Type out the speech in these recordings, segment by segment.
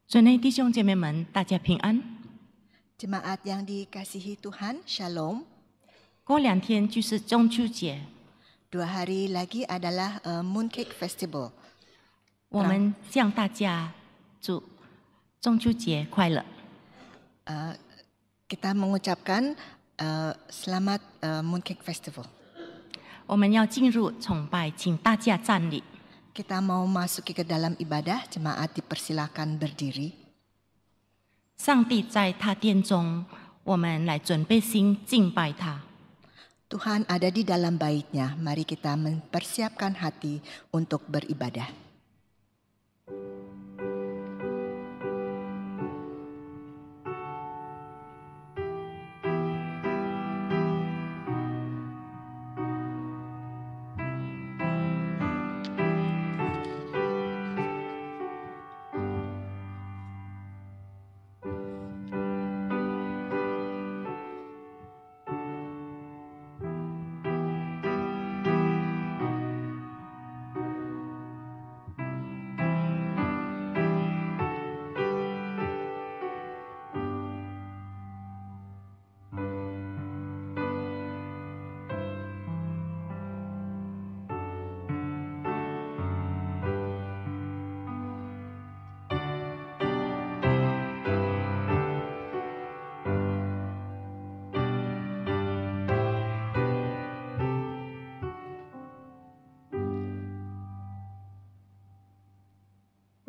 主内弟兄姐妹们，大家平安。 Jemaat yang dikasihi Tuhan, Shalom. 过2天就是中秋节， 2 hari lagi adalah Mooncake Festival. 我们向大家祝中秋节快乐。 Kita mengucapkan selamat Mooncake Festival. 我们要进入崇拜，请大家站立。 Kita mau masuki ke dalam ibadah, jemaat dipersilakan berdiri. 上帝在他殿中，我们来准备心敬拜他。 Tuhan ada di dalam bait-Nya, mari kita mempersiapkan hati untuk beribadah.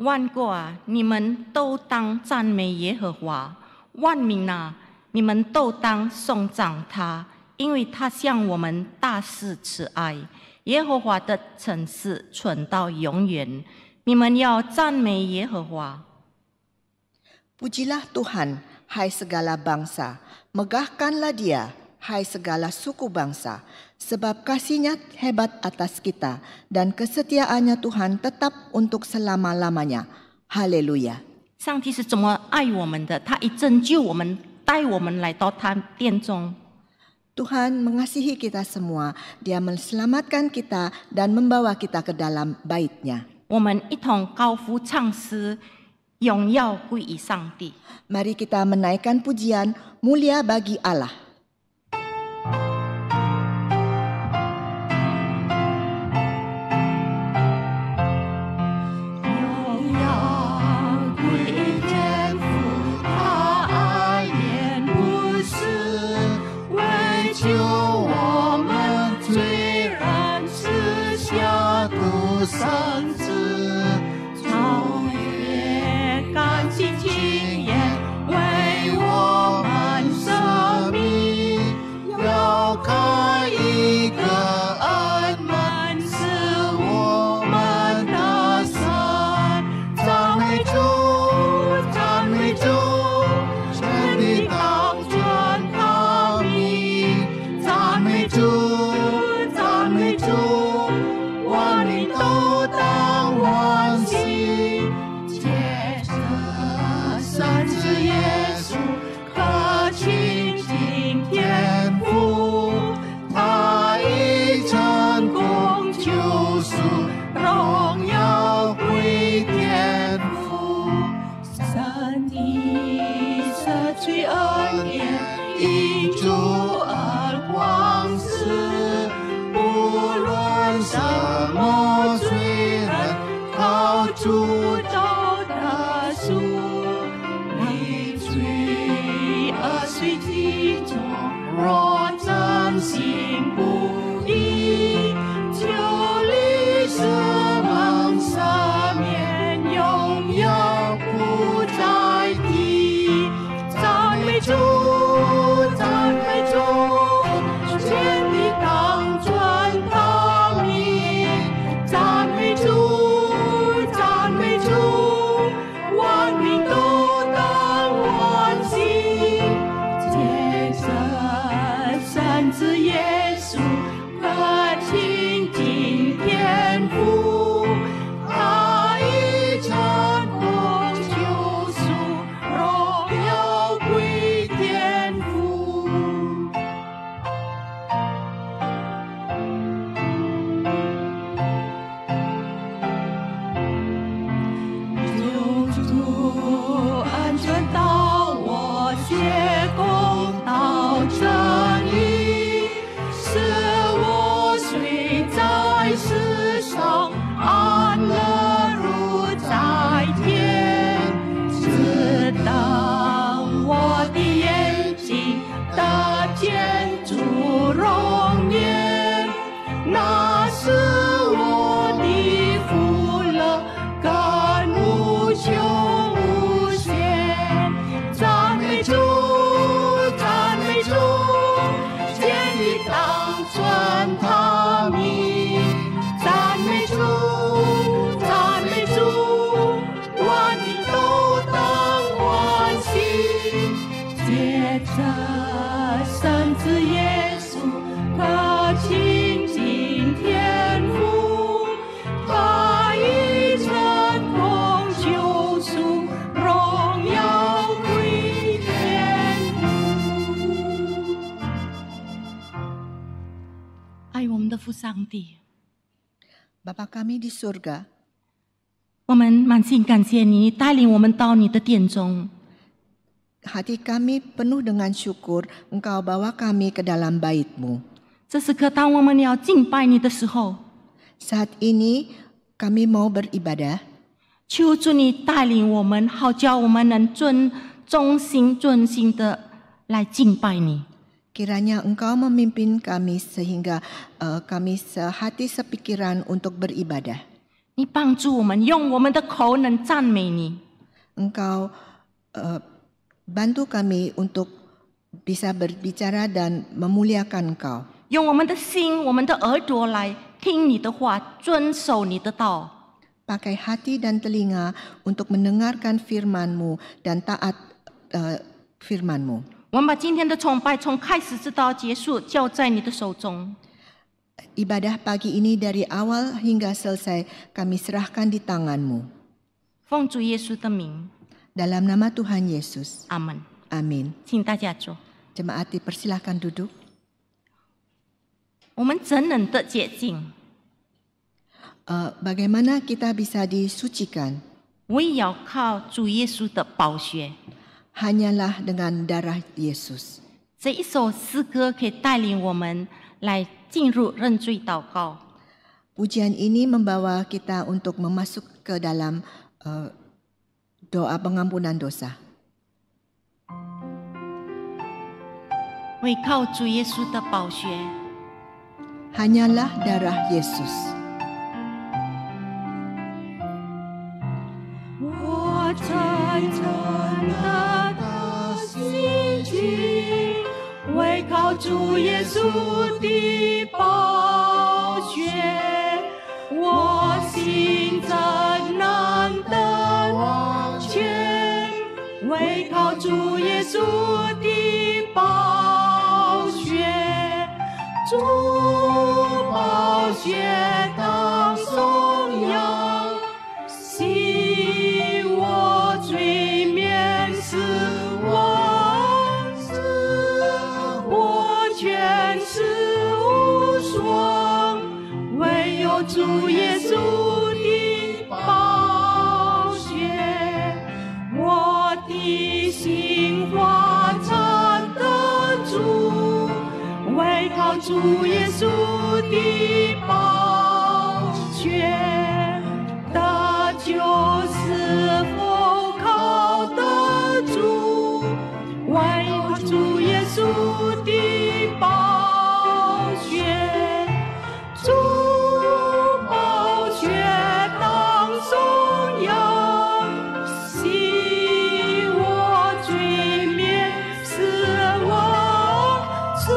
「万国啊，你们都当赞美耶和华；万民啊，你们都当颂赞他，因为他向我们大施慈爱。耶和华的诚实存到永远，你们要赞美耶和华。 Pujilah Tuhan, hai segala bangsa, megahkanlah Dia, hai segala suku bangsa, sebab kasih-Nya hebat atas kita, dan kesetiaannya Tuhan tetap untuk selama-lamanya. Haleluya. 上帝是怎么爱我们的？他已拯救我们，带我们来到他殿中。 Tuhan mengasihi kita semua, Dia menyelamatkan kita dan membawa kita ke dalam bait-Nya. 我们一同高呼唱诗，荣耀归于上帝。 Mari kita menaikkan pujian mulia bagi Allah. 父上帝， Bapa kami di surga, 我们满心感谢你，你带领我们到你的殿中。 hati kami penuh dengan syukur Engkau bawa kami ke dalam bait-Mu. 这时刻，当我们要敬拜你的时候， Saat ini kami mau beribadah, 求主你带领我们，好叫我们能忠心的来敬拜你。 kiranya Engkau memimpin kami sehingga kami sehati sepikiran untuk beribadah. 你帮助我们，用我们的口能赞美你。 Engkau bantu kami untuk bisa berbicara dan memuliakan Engkau. 用我们的心、我们的耳朵来听你的话，遵守你的道。 Pakai hati dan telinga untuk mendengarkan firman-Mu dan taat firman-Mu. 我们把今天的崇拜从开始直到结束交在你的手中。 Ibadah pagi ini dari awal hingga selesai kami serahkan di tangan-Mu. 奉主耶稣的名， Dalam nama Tuhan Yesus. 阿门。 Amin. 请大家坐。 Jemaat dipersilahkan duduk. 我们怎能得洁净？ Bagaimana kita bisa disucikan? 唯有靠主耶稣的宝血。 Hanyalah dengan darah Yesus. 这一首诗歌可以带领我们来进入认罪祷告。 Pujian ini membawa kita untuk masuk ke dalam doa pengampunan dosa. 唯靠主耶稣的宝血， Hanyalah darah Yesus. 我真诚的心情，唯靠主耶稣的宝血，我心真难得全，唯靠主耶稣的宝血，主宝血当颂扬，洗我罪免死亡，我全是无双，唯有主耶稣的宝血，我的心花缠得住，唯靠主耶稣的宝血，得救是否靠得住？唯靠主耶稣的宝血，主宝血当颂扬，洗我罪免死亡，赐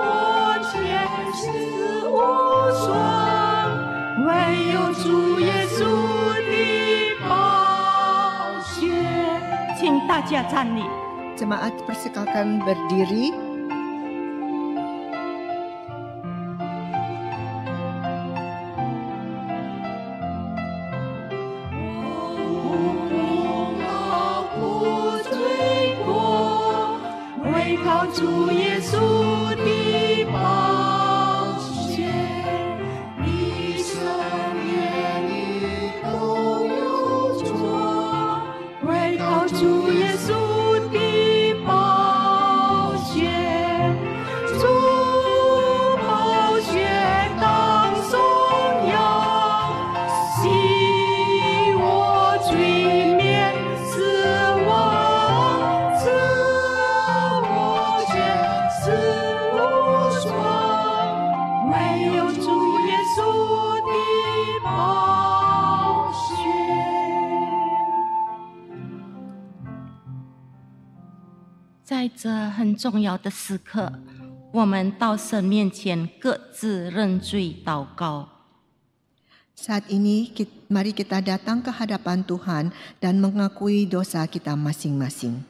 我前世无双，唯有主耶稣的宝血。请大家站立。 Jemaat persilakan berdiri.主耶稣的宝血，一生眼里都有着，唯靠主耶稣的宝血，主宝血当颂扬，洗我罪免死亡，赐我全是无双，唯有主耶稣的宝血。在这很重要的时刻，我们到神面前各自认罪祷告。 Saat ini mari kita datang ke hadapan Tuhan dan mengakui dosa kita masing-masing.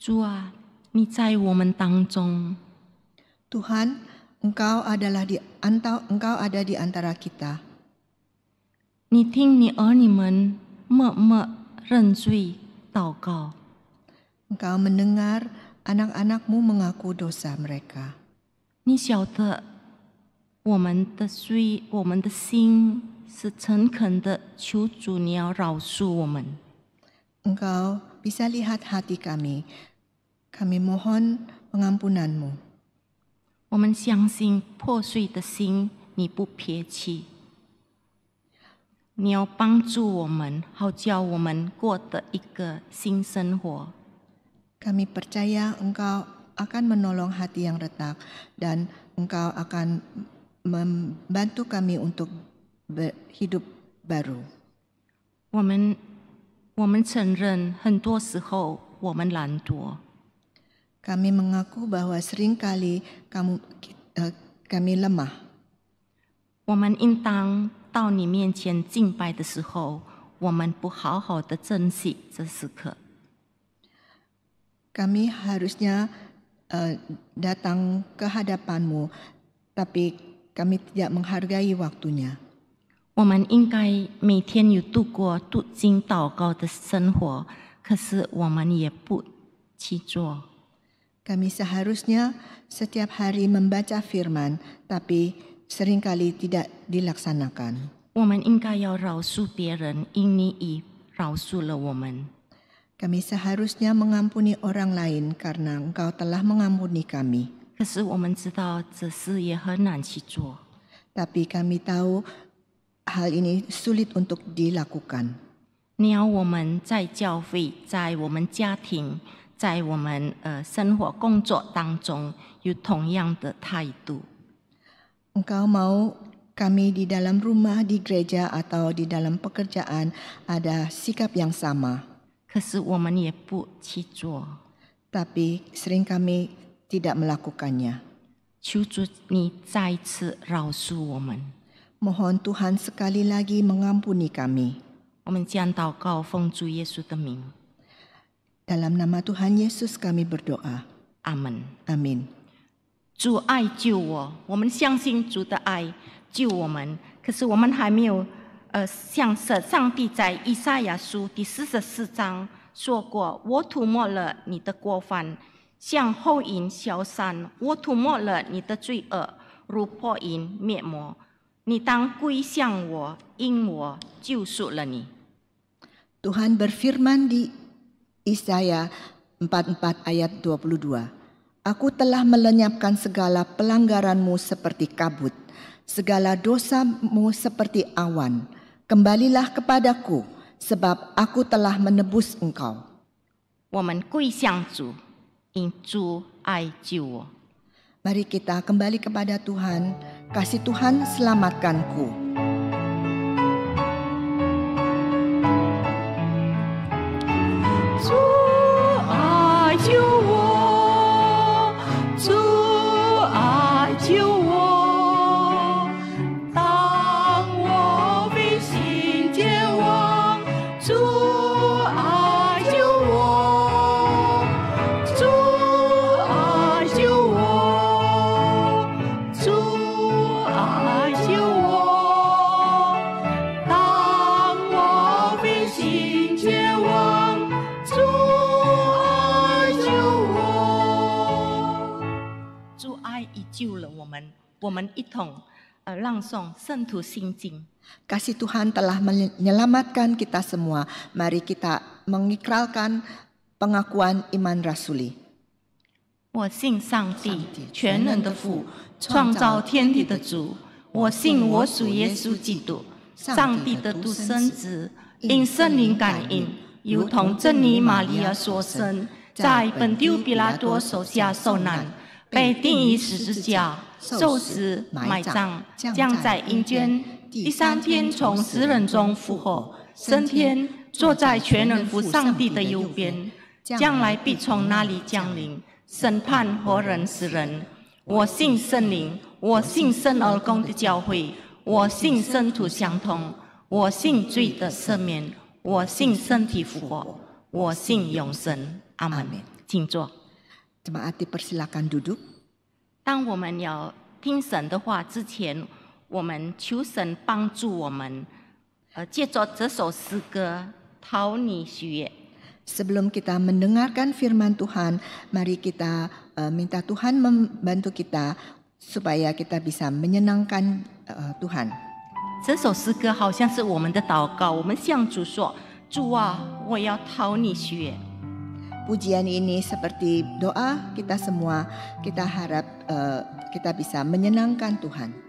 主啊，你在我们当中， Tuhan, Engkau ada di antara kita. 你听你儿女们默默认罪祷告， Engkau mendengar anak-anak-Mu mengaku dosa mereka. 你晓得我们的罪，我们的心是诚恳的，求主你要饶恕我们。 Engkau bisa lihat hati kami. Kami mohon pengampunan-Mu. 我们相信破碎的心你不撇弃，你要帮助我们，好叫我们过得一个新生活。 Kami percaya Engkau akan menolong hati yang retak dan Engkau akan membantu kami untuk hidup baru. 我们承认，很多时候我们懒惰， Kami mengaku bahwa seringkali kami lemah. 我们应当到你面前敬拜的时候，我们不好好的珍惜这时刻。 Kami harusnya datang ke hadapan-Mu, tapi kami tidak menghargai waktunya. 我们应该每天有度过读经祷告的生活，可是我们也不去做。 Kami seharusnya setiap hari membaca firman, tapi seringkali tidak dilaksanakan. 我们应该要饶恕别人，因你已饶恕了我们。 Kami seharusnya mengampuni orang lain karena Engkau telah mengampuni kami. 可是我们知道这事也很难去做。 Tapi kami tahu hal ini sulit untuk dilakukan. 你要我们在教会、在我们家庭、在我们生活工作当中有同样的态度。 Engkau mau kami di dalam rumah, di gereja atau di dalam pekerjaan ada sikap yang sama. 可是我们也不去做。 Tapi sering kami tidak melakukannya. 求主你再次饶恕我们。 Mohon Tuhan sekali lagi mengampuni kami. 我们将祷告奉主耶稣的名， Dalam nama Tuhan Yesus kami berdoa. 阿门。 Amin. 主爱救我，我们相信主的爱救我们，可是我们还没有像上帝在以赛亚书第44章说过：“我涂抹了你的过犯，像后云消散；我涂抹了你的罪恶，如破云灭没。你当归向我，因我救赎了你。” Tuhan berfirman di Yesaya 44 ayat 22. Aku telah melenyapkan segala pelanggaranmu seperti kabut, segala dosamu seperti awan. Kembalilah kepadaku, sebab aku telah menebus engkau. 我们归向主，因主爱救我。 Mari kita kembali kepada Tuhan. Kasih Tuhan selamatkanku. 主爱救我，主爱救我。当我被心绝望，主爱救我，主爱救我，主爱救我。当我被心绝望，主爱救我。主爱已救了我们，我们一同朗诵《圣徒心经》。 Kasih Tuhan telah menyelamatkan kita semua. Mari kita mengikrarkan pengakuan iman rasuli. 我信上帝，全能的父，创造天地的主。我信我主耶稣基督，上帝的独生子，因圣灵感应，如同真理玛利亚所生，在本丢比拉多手下受难，被钉于十字架，受死埋葬，将在阴间第3天从死人中复活，升天，坐在全能父上帝的右边，将来必从那里降临，审判活人死人。我信圣灵，我信生而公的教会，我信圣徒相通，我信罪的赦免，我信身体复活，我信永生。阿门。请坐。 Jemaat dipersilakan duduk. 当我们要听神的话之前，我们求神帮助我们，借着这首诗歌讨你喜悦。 Sebelum kita mendengarkan firman Tuhan, mari kita minta Tuhan membantu kita supaya kita bisa menyenangkan Tuhan. 这首诗歌好像是我们的祷告，我们向主说：“主啊，我要讨你喜悦。” Pujian ini seperti doa kita semua, kita harap kita bisa menyenangkan Tuhan. “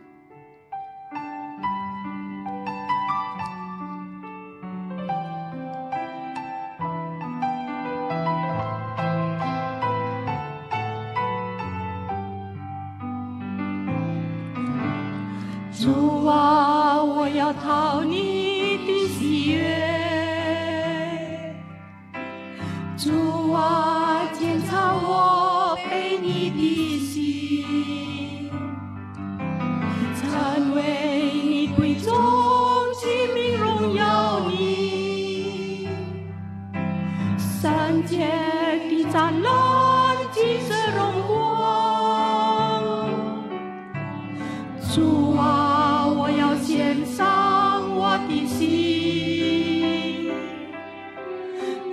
主啊，我要讨你的喜悦。” 主啊，检查我被你的心，成为你贵重器皿荣耀你，圣洁的灿烂金色荣光。主啊，我要献上我的心，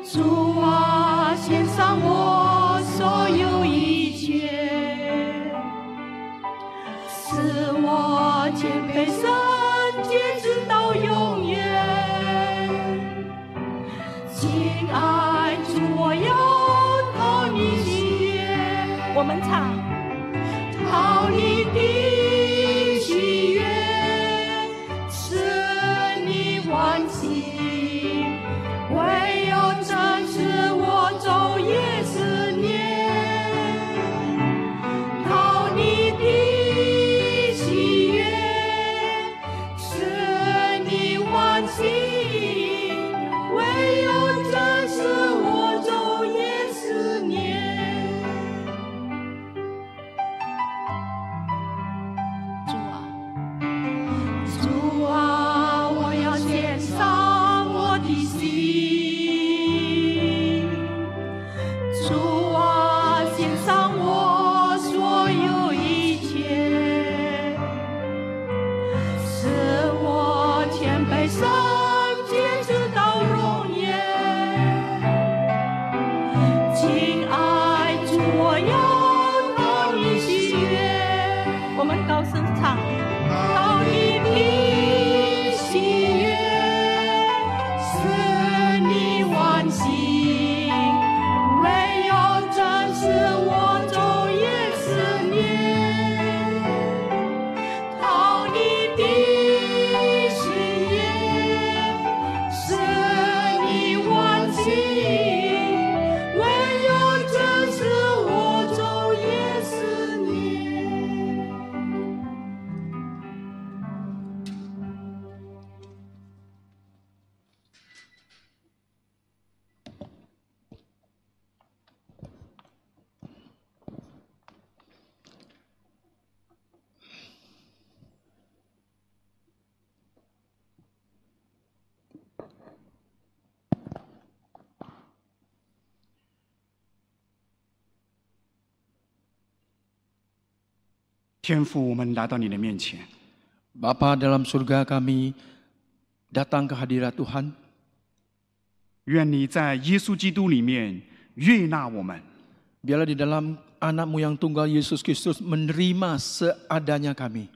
主啊，献上我所有一切，使我谦卑圣洁直到永远。亲爱主，我要讨你喜悦。我们唱，讨你的喜悦，使你欢喜。唯有真是我昼夜思念，讨你的喜悦，使你欢喜。唯有真是我昼夜思念。主啊，主啊，我要献上我的心。 主啊，献上我所有一切，使我谦卑圣洁直到永远。亲爱主，我要讨你喜悦。我们高声唱，讨你的喜悦，使你欢喜。 唯有真是我昼夜思念，讨你的喜悦，使你欢喜。唯有真是我昼夜思念。天父，我们来到你的面前， Bapa dalam surga kami datang ke hadirat Tuhan. 愿你在耶稣基督里面悦纳我们。 Biarlah di dalam anak-Mu yang tunggal Yesus Kristus menerima seadanya kami.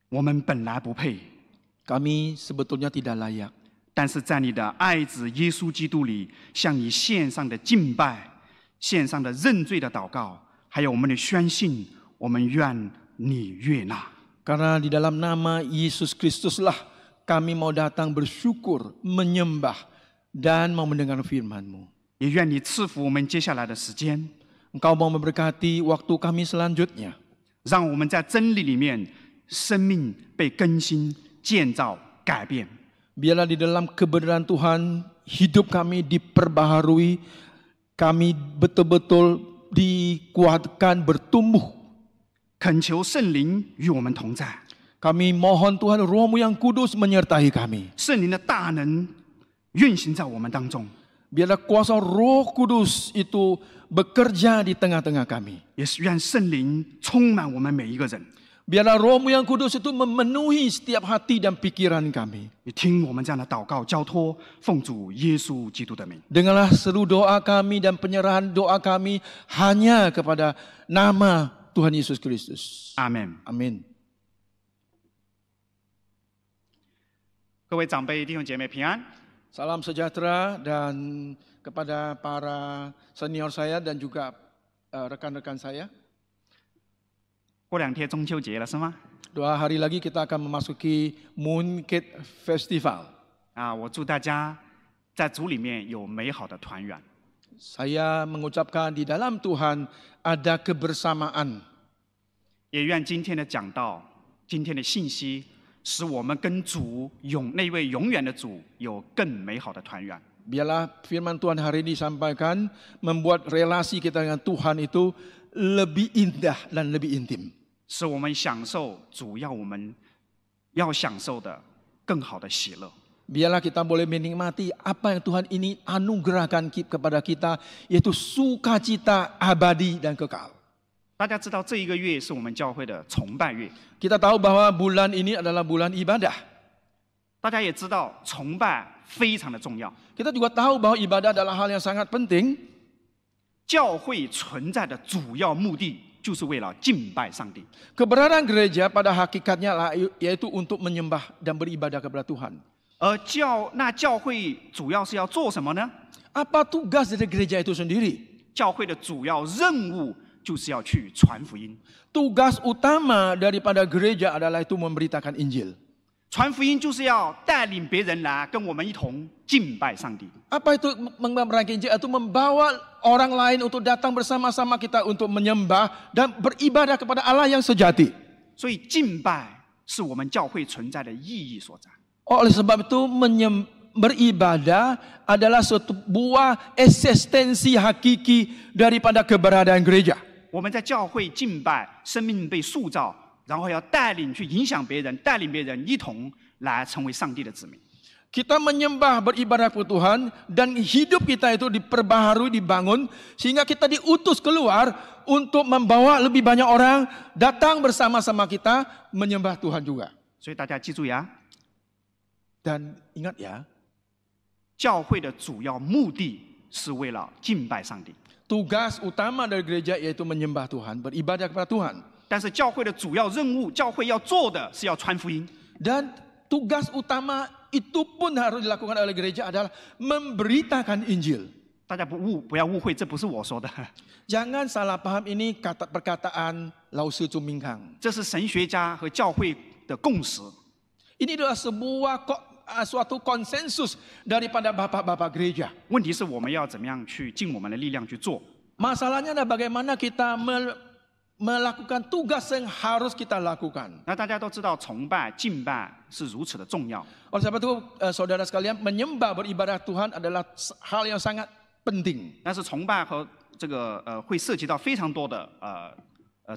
我们本来不配， Kami sebetulnya tidak layak. 但是在你的爱子耶稣基督里，向你献上的敬拜、献上的认罪的祷告，还有我们的宣信，我们愿你悦纳。 Karena di dalam nama Yesus Kristuslah kami mau datang bersyukur, menyembah, dan mau mendengar firman-Mu. 也愿你赐福我们接下来的时间， Engkau mau memberkati waktu kami selanjutnya. 让我们在真理里面，生命被更新、建造、改变。 Biarlah di dalam kebenaran Tuhan hidup kami diperbaharui, kami betul-betul dikuatkan bertumbuh. 恳求圣灵与我们同在， Kami mohon Tuhan Roh-Mu yang kudus menyertai kami. 圣灵的大能运行在我们当中， Biarlah kuasa Roh Kudus itu bekerja di tengah-tengah kami. 也是愿圣灵充满我们每一个人。 Biarlah Roh-Mu yang kudus itu memenuhi setiap hati dan pikiran kami. 也听我们这样的祷告交托，奉主耶稣基督的名。 Dengarlah seru doa kami dan penyerahan doa kami hanya kepada nama Tuhan Yesus Kristus. 阿门。 Amin. 各位长辈弟兄姐妹平安。 Salam sejahtera dan kepada para senior saya dan juga rekan-rekan saya. 过2天中秋节了是吗？ 2 hari lagi kita akan memasuki Mooncake Festival. 我祝大家在主里面有美好的团圆。 Saya mengucapkan di dalam Tuhan ada kebersamaan. 也愿今天的讲道、今天的信息，使我们跟主那位永远的主有更美好的团圆。 Biarlah firman Tuhan hari ini disampaikan membuat relasi kita dengan Tuhan itu lebih indah dan lebih intim. 使我们享受主要我们要享受的更好的喜乐。 Biarlah kita boleh menikmati apa yang Tuhan ini anugerahkan kepada kita, yaitu sukacita abadi dan kekal. 大家知道这一个月是我们教会的崇拜月， Kita tahu bahwa bulan ini adalah bulan ibadah. 大家也知道崇拜非常的重要。 Kita juga tahu bahwa ibadah adalah hal yang sangat penting. 教会存在的主要目的就是为了敬拜上帝。 Keberadaan gereja pada hakikatnya yaitu untuk menyembah dan beribadah kepada Tuhan. 而教会主要是要做什么呢？ Apa tugas dari gereja itu sendiri? 教会的主要任务就是要去传福音。 Tugas utama daripada gereja adalah itu memberitakan Injil. 传福音就是要带领别人来跟我们一同敬拜上帝。 Apa itu memberitakan Injil? Itu membawa orang lain untuk datang bersama-sama kita untuk menyembah dan beribadah kepada Allah yang sejati. 所以敬拜是我们教会存在的意义所在。 Oleh sebab itu beribadah adalah sebuah eksistensi hakiki daripada keberadaan gereja. 我们在教会敬拜，生命被塑造，然后要带领去影响别人，带领别人一同来成为上帝的子民。 Kita menyembah beribadah kepada Tuhan dan hidup kita itu diperbaharui, dibangun sehingga kita diutus keluar untuk membawa lebih banyak orang datang bersama-sama kita menyembah Tuhan juga. 所以大家记住呀， Dan ingat ya, 教会的主要目的是为了敬拜上帝， tugas utama dari gereja yaitu menyembah Tuhan, beribadah kepada Tuhan. 但是教会的主要任务，教会要做的是要传福音。 Dan tugas utama itu pun harus dilakukan oleh gereja adalah memberitakan Injil. 大家不要误会，这不是我说的， Jangan salah paham ini perkataan Lao Tzu Chu Ming Kang. 这是神学家和教会的共识。 Ini adalah suatu konsensus daripada bapak-bapak gereja. 问题是我们要怎么样去尽我们的力量去做？ Masalahnya adalah bagaimana kita melakukan tugas yang harus kita lakukan. 那大家都知道，崇拜、敬拜是如此的重要。 Oleh sebab itu, saudara sekalian, menyembah beribadah Tuhan adalah hal yang sangat penting. 但是崇拜和这个会涉及到非常多的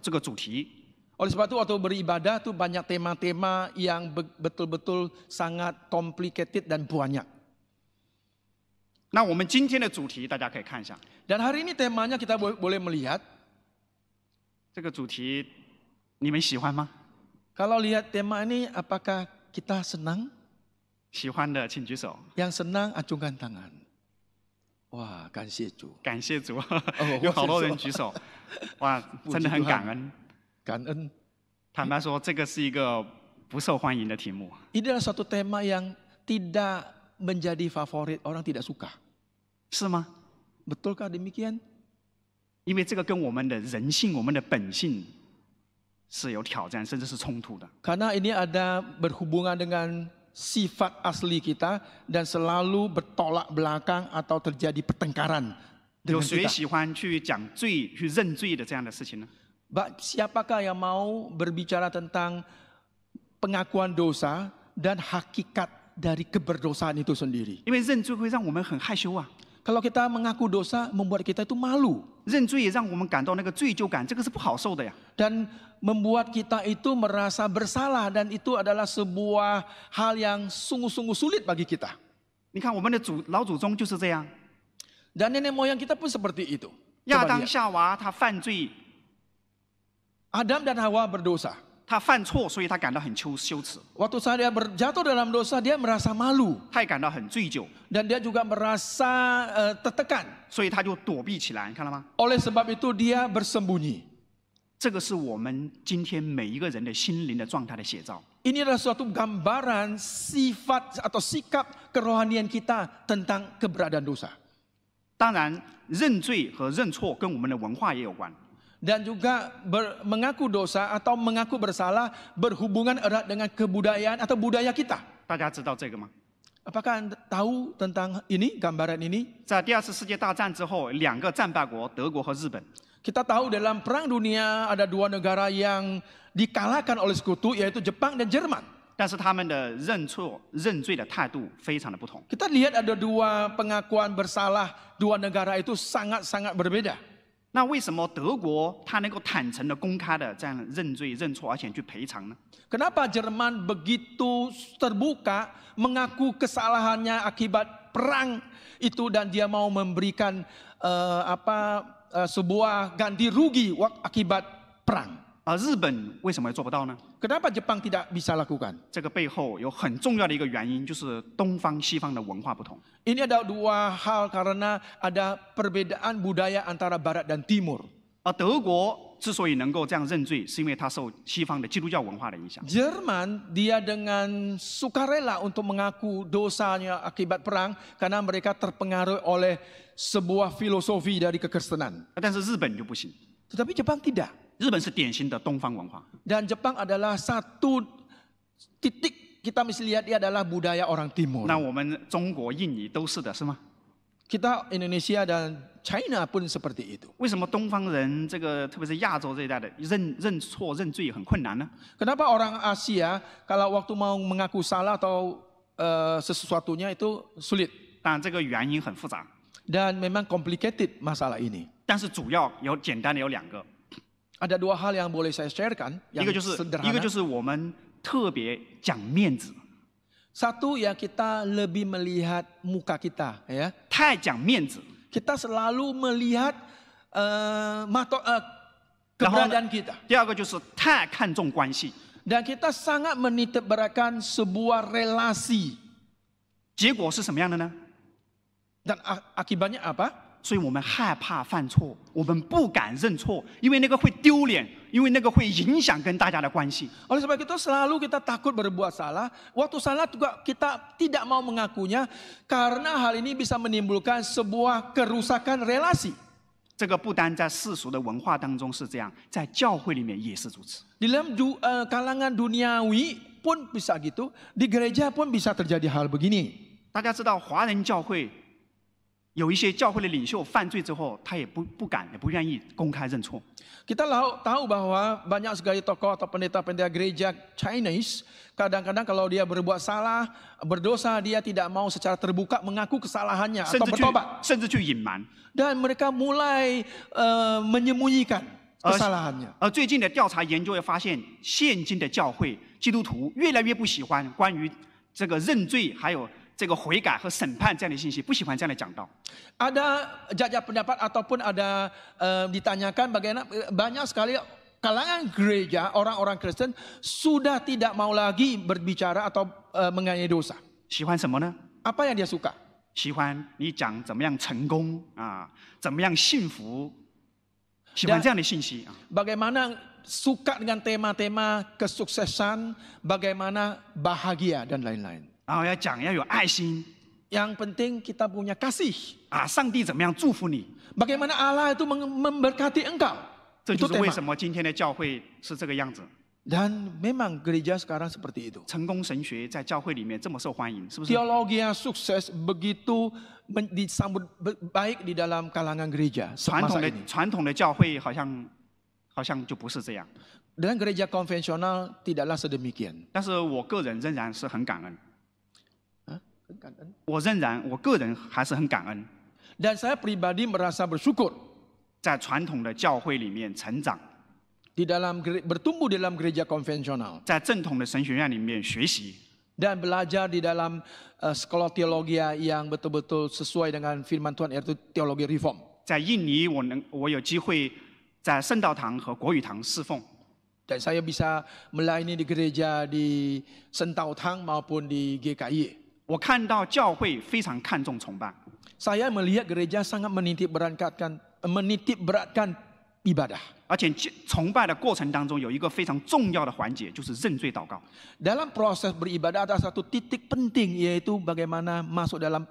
这个主题。 Oleh sebab itu, waktu beribadah itu banyak tema-tema yang betul-betul sangat complicated dan banyak. 那我们今天的主题，大家可以看一下。 Dan hari ini temanya kita boleh melihat. 这个主题你们喜欢吗？ Kalau lihat tema ini, apakah kita senang? 喜欢的请举手。 Yang senang acungkan tangan. Wah, 感谢主。感谢主，有好多人举手。哇，真的很感恩。 感恩。 坦白说，这个是一个不受欢迎的题目。 Ini adalah suatu tema yang tidak menjadi favorit, orang tidak suka. 是吗？ Betulkah demikian? 因为这个跟我们的人性、我们的本性是有挑战，甚至是冲突的。 Karena ini ada berhubungan dengan sifat asli kita dan selalu bertolak belakang atau terjadi pertengkaran 有 dengan 谁 kita. 喜欢去讲罪、去认罪的这样的事情呢？ Siapakah yang mau berbicara tentang pengakuan dosa dan hakikat dari keberdosaan itu sendiri? 因为认罪会让我们很害羞啊， Kalau kita mengaku dosa, membuat kita itu malu. 认罪也让我们感到那个罪疚感，这个是不好受的呀。 Dan membuat kita itu merasa bersalah dan itu adalah sebuah hal yang sungguh-sungguh sulit bagi kita. 你看我们的老祖宗就是这样， Dan nenek moyang kita pun seperti itu. 亚 Coba 当 lihat. 夏娃他犯罪， Adam dan Hawa berdosa. 他犯错，所以他感到很羞耻， Waktu saya jatuh dalam dosa, dia merasa malu. 他也感到很罪疚， Dan dia juga merasa tertekan. 所以他就躲避起来，你看到吗？ Oleh sebab itu dia bersembunyi. 这个是我们今天每一个人的心灵的状态的写照。 Ini adalah suatu gambaran sifat atau sikap kerohanian kita tentang keberadaan dosa. 当然，认罪和认错跟我们的文化也有关。 Dan juga mengaku dosa atau mengaku bersalah berhubungan erat dengan kebudayaan atau budaya kita. 大家知道这个吗？ Apakah Anda tahu tentang ini, gambaran ini? 在第二次世界大战之后，两个战败国德国和日本， Kita tahu dalam perang dunia ada dua negara yang dikalahkan oleh sekutu, yaitu Jepang dan Jerman. 但是他们的认错、认罪的态度非常的不同。 Kita lihat ada dua pengakuan bersalah, dua negara itu sangat-sangat berbeda. 那为什么德国他能够坦诚的、公开的这样认罪、认错，而且去赔偿呢？ Kenapa Jerman begitu terbuka mengaku kesalahannya akibat perang itu dan dia mau memberikan sebuah ganti rugi akibat perang? 而日本为什么做不到呢？ Kenapa Jepang tidak bisa lakukan? 这个背后有很重要的一个原因，就是东方西方的文化不同。 Ini ada dua hal karena ada perbedaan budaya antara barat dan timur. 而德国之所以能够这样认罪，是因为它受西方的基督教文化的影响。 Jerman dia dengan sukarela untuk mengaku dosanya akibat perang karena mereka terpengaruh oleh sebuah filosofi dari kekristenan. 但是日本就不行， Tetapi Jepang tidak. 日本是典型的东方文化。 Dan Jepang adalah satu titik kita mesti lihat dia adalah budaya orang timur. 那我们中国、印尼都是的，是吗？ Kita Indonesia dan China pun seperti itu. 为什么东方人这个特别是亚洲这一代的认错认罪很困难呢？ Kenapa orang Asia kalau waktu mau mengaku salah atau sesuatunya itu sulit 当然这个原因很复杂， dan memang complicated masalah ini. 但是主要简单的有两个， Ada dua hal yang boleh saya sharekan 一 yang 个就是 sederhana. 我们特别讲面子， Satu ya kita lebih melihat muka kita ya. 太讲面子， Kita selalu melihat 然后呢 keberadaan kita. 第二个就是太看重关系， Dan kita sangat menitikberatkan sebuah relasi. 结果是什么样的呢？ Dan akibatnya apa? 所以我们害怕犯错，我们不敢认错，因为那个会丢脸，因为那个会影响跟大家的关系。 Oleh sebab itu selalu kita takut berbuat salah. Waktu salah juga kita tidak mau mengakunya karena hal ini bisa menimbulkan sebuah kerusakan relasi. 这个不单在世俗的文化当中是这样，在教会里面也是如此。 Di dalam kalangan duniawi pun bisa gitu, di gereja pun bisa terjadi hal begini. 大家知道，华人教会有一些教会的领袖犯罪之后，他也不敢也不愿意公开认错。 Kita tahu bahwa banyak sekali tokoh atau pendeta-pendeta gereja Chinese kadang-kadang kalau dia berbuat salah, berdosa, dia tidak mau secara terbuka mengaku kesalahannya 甚 atau 至去 bertobat. 甚至去隐瞒。 Dan mereka mulai menyembunyikan kesalahannya. 而最近的调查研究也发现，现今的教会基督徒越来越不喜欢关于这个认罪还有这个悔改和审判这样的信息，不喜欢这样的讲道。 Ada jajak pendapat ataupun ada ditanyakan bagaimana banyak sekali kalangan gereja orang-orang Kristen sudah tidak mau lagi berbicara atau mengenai dosa. 喜欢什么呢？ Apa yang dia suka? 喜欢你讲怎么样成功啊，怎么样幸福，喜欢这样的信息啊。 Bagaimana suka dengan tema-tema kesuksesan, bagaimana bahagia dan lain-lain. 然后要讲要有爱心 Yang penting kita punya kasih. 啊，上帝怎么样祝福你？ Bagaimana Allah itu memberkati engkau. 这就 Itu 是为 tema. 什么今天的教会是这个样子。 Dan memang gereja sekarang seperti itu. 成功神学在教会里面这么受欢迎，是不是？ Teologi yang sukses begitu disambut baik di dalam kalangan gereja 传 masa 统的 ini. 传统的教会好像就不是这样。 Dan gereja konvensional tidaklah sedemikian. 但是我个人仍然是很感恩， Hah? 我个人还是很感恩， Dan saya pribadi merasa bersyukur 在传统的教会里面成长， bertumbuh dalam gereja konvensional. 在正统的神学院里面学习， Dan belajar di dalam sekolah teologi yang betul-betul sesuai dengan firman Tuhan, yaitu teologi reform. 在印尼，我有机会在圣道堂和国语堂侍奉。 Dan saya bisa melayani di gereja di Sentautang maupun di GKI. 我看到教会非常看重崇拜， Saya melihat gereja sangat menitik beratkan ibadah. 而且崇拜的过程当中有一个非常重要的环节，就是认罪祷告。 Dalam proses beribadah ada satu titik penting, yaitu bagaimana masuk dalam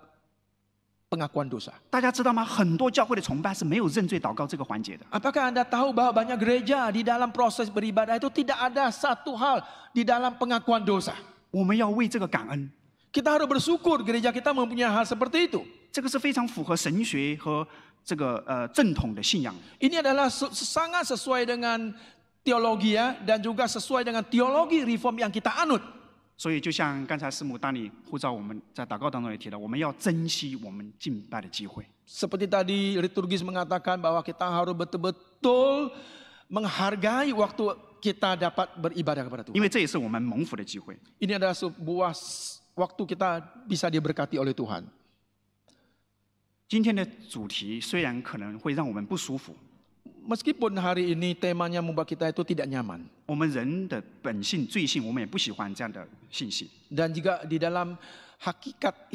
pengakuan dosa. 大家知道吗？很多教会的崇拜是没有认罪祷告这个环节的。 Apakah Anda tahu bahwa banyak gereja di dalam proses beribadah itu tidak ada satu hal di dalam pengakuan dosa? 我们要为这个感恩， Kita harus bersyukur gereja kita mempunyai hal seperti itu. 这个是非常符合神学和这个正统的信仰。 Ini adalah sangat sesuai dengan teologi dan juga sesuai dengan teologi reform yang kita anut. 所以，就像刚才师母当你呼召我们在祷告当中也提到，我们要珍惜我们敬拜的机会。 Seperti tadi liturgis mengatakan bahwa kita harus betul-betul menghargai waktu kita dapat beribadah kepada 因 Tuhan. 为这也是我们蒙福的机会。 Ini adalah sebuah waktu kita bisa diberkati oleh Tuhan. 今天的主题虽然可能会让我们不舒服， Meskipun hari ini temanya membuat kita itu tidak nyaman. 我们人的本性罪性，我们也不喜欢这样的信息。 Dan juga di dalam hakikat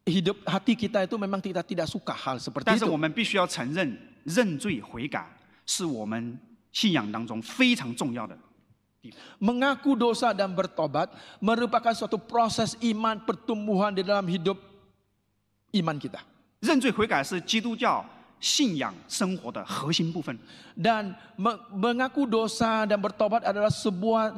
hidup hati kita itu memang kita tidak suka hal seperti 但是 itu. 我们必须要承认，认罪悔改是我们信仰当中非常重要的。 Mengaku dosa dan bertobat merupakan suatu proses iman pertumbuhan di dalam hidup iman kita. 认罪悔改是基督教信仰生活的核心部分。 Dan mengaku dosa dan bertobat adalah sebuah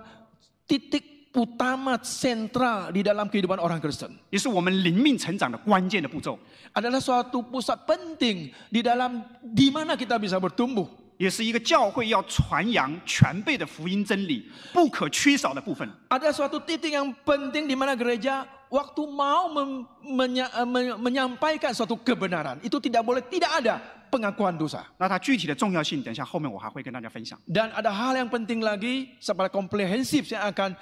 titik utama sentral di dalam kehidupan orang Kristen. 也是我们灵命成长的关键的步骤， Adalah suatu pusat penting di dalam di mana kita bisa bertumbuh. 也是一个教会要传扬全备的福音真理不可缺少的部分。 Ada suatu titik yang penting di mana gereja waktu mau menyampaikan suatu kebenaran itu tidak boleh tidak ada pengakuan dosa. 那它具体的重要性，等一下后面我还会跟大家分享。 Dan ada hal yang penting lagi secara komprehensif saya akan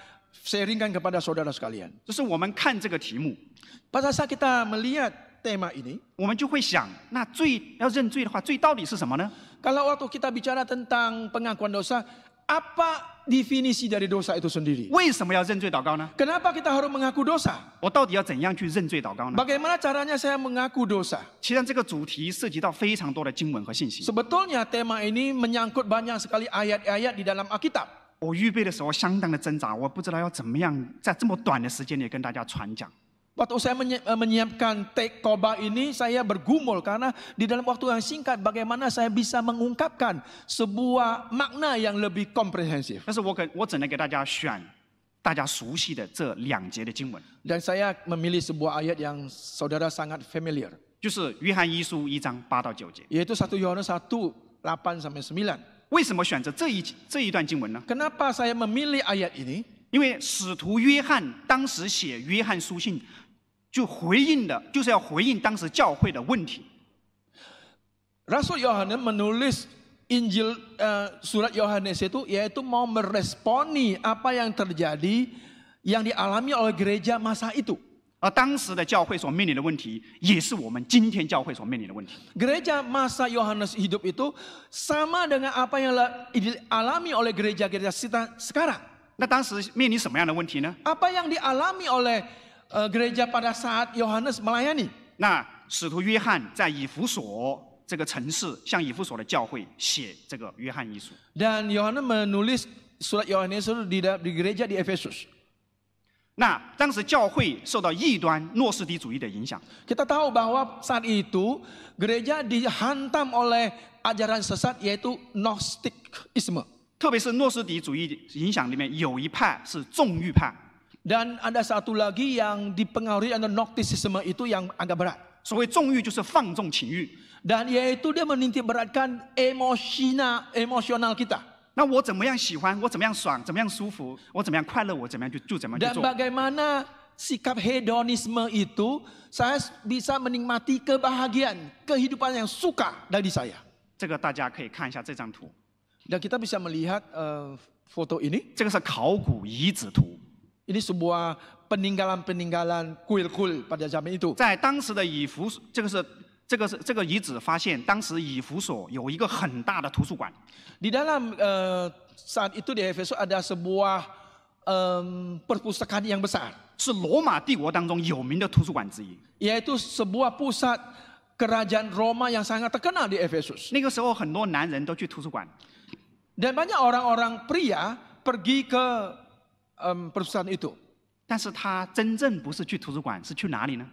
sharingkan kepada saudara sekalian. 就是我们看这个题目， Pada saat kita melihat tema ini, 我们就会想，那罪要认罪的话，罪到底是什么呢？ kalau waktu kita bicara tentang pengakuan dosa, apa definisi dari dosa itu sendiri? 为什么要认罪祷告呢？ Kenapa kita harus mengaku dosa? 我到底要怎样去认罪祷告呢？ Bagaimana caranya saya mengaku dosa? 其实这个主题涉及到非常多的经文和信息。 Sebetulnya tema ini menyangkut banyak sekali ayat-ayat di dalam Alkitab. 我预备的时候相当的挣扎，我不知道要怎么样在这么短的时间里跟大家传讲。 Waktu saya menyiapkan take khotbah ini, saya bergumul karena di dalam waktu yang singkat bagaimana saya bisa mengungkapkan sebuah makna yang lebih komprehensif. 但是我只能给大家选大家熟悉的这2节的经文， Dan saya memilih sebuah ayat yang saudara sangat familiar, 就是约翰一书1章8到9节。 yaitu 1 Yohanes 1:8-9. 为什么选择这一段经文呢？ Kenapa saya memilih ayat ini? 因为使徒约翰当时写约翰书信，就是要回应当时教会的问题。 Rasul Yohanes menulis Injil surat Yohanes itu yaitu mau meresponi apa yang terjadi yang dialami oleh gereja masa itu. 而当时的教会所面临的问题，也是我们今天教会所面临的问题。 Gereja masa Yohanes hidup itu sama dengan apa yang dialami oleh gereja-gereja sekarang. 那当时面临什么样的问题呢？ Apa yang dialami oleh gereja pada saat Yohanes melayani? 那使徒约翰在以弗所这个城市，向以弗所的教会写这个约翰一书。 Dan Yohanes menulis surat Yohanes itu di gereja di Efesus. 那当时教会受到异端诺斯底主义的影响， Kita tahu bahwa saat itu gereja dihantam oleh ajaran sesat yaitu Gnostikisme. 特别是诺斯底主义影响里面有一派是纵欲派。 Dan ada satu lagi yang dipengaruhi oleh Gnostisisme itu yang agak berat. 所谓纵欲就是放纵情欲。 Dan yaitu dia menitik beratkan emosional kita. 那我怎么样喜欢，我怎么样爽，怎么样舒服，我怎么样快乐，我怎么样就怎么样去 Dan 做。 bagaimana sikap hedonisme itu saya bisa menikmati kebahagiaan, kehidupan yang suka dari saya. 这个大家可以看一下这张图， Dan kita bisa melihat foto ini. 这个是考古遗址图。Ini sebuah peninggalan-peninggalan kuil-kuil pada zaman itu. 在当时的以弗所，这个遗址发现，当时以弗所有一个很大的图书馆。 Di dalam saat itu di Efesus ada sebuah perpustakaan yang besar, 是罗马帝国当中有名的图书馆之一。 yaitu sebuah pusat kerajaan Roma yang sangat terkenal di Efesus. 那个时候，很多男人都去图书馆， Dan banyak orang-orang pria pergi ke perpustakaan itu. 但是他真正不是去图书馆，是去哪里呢？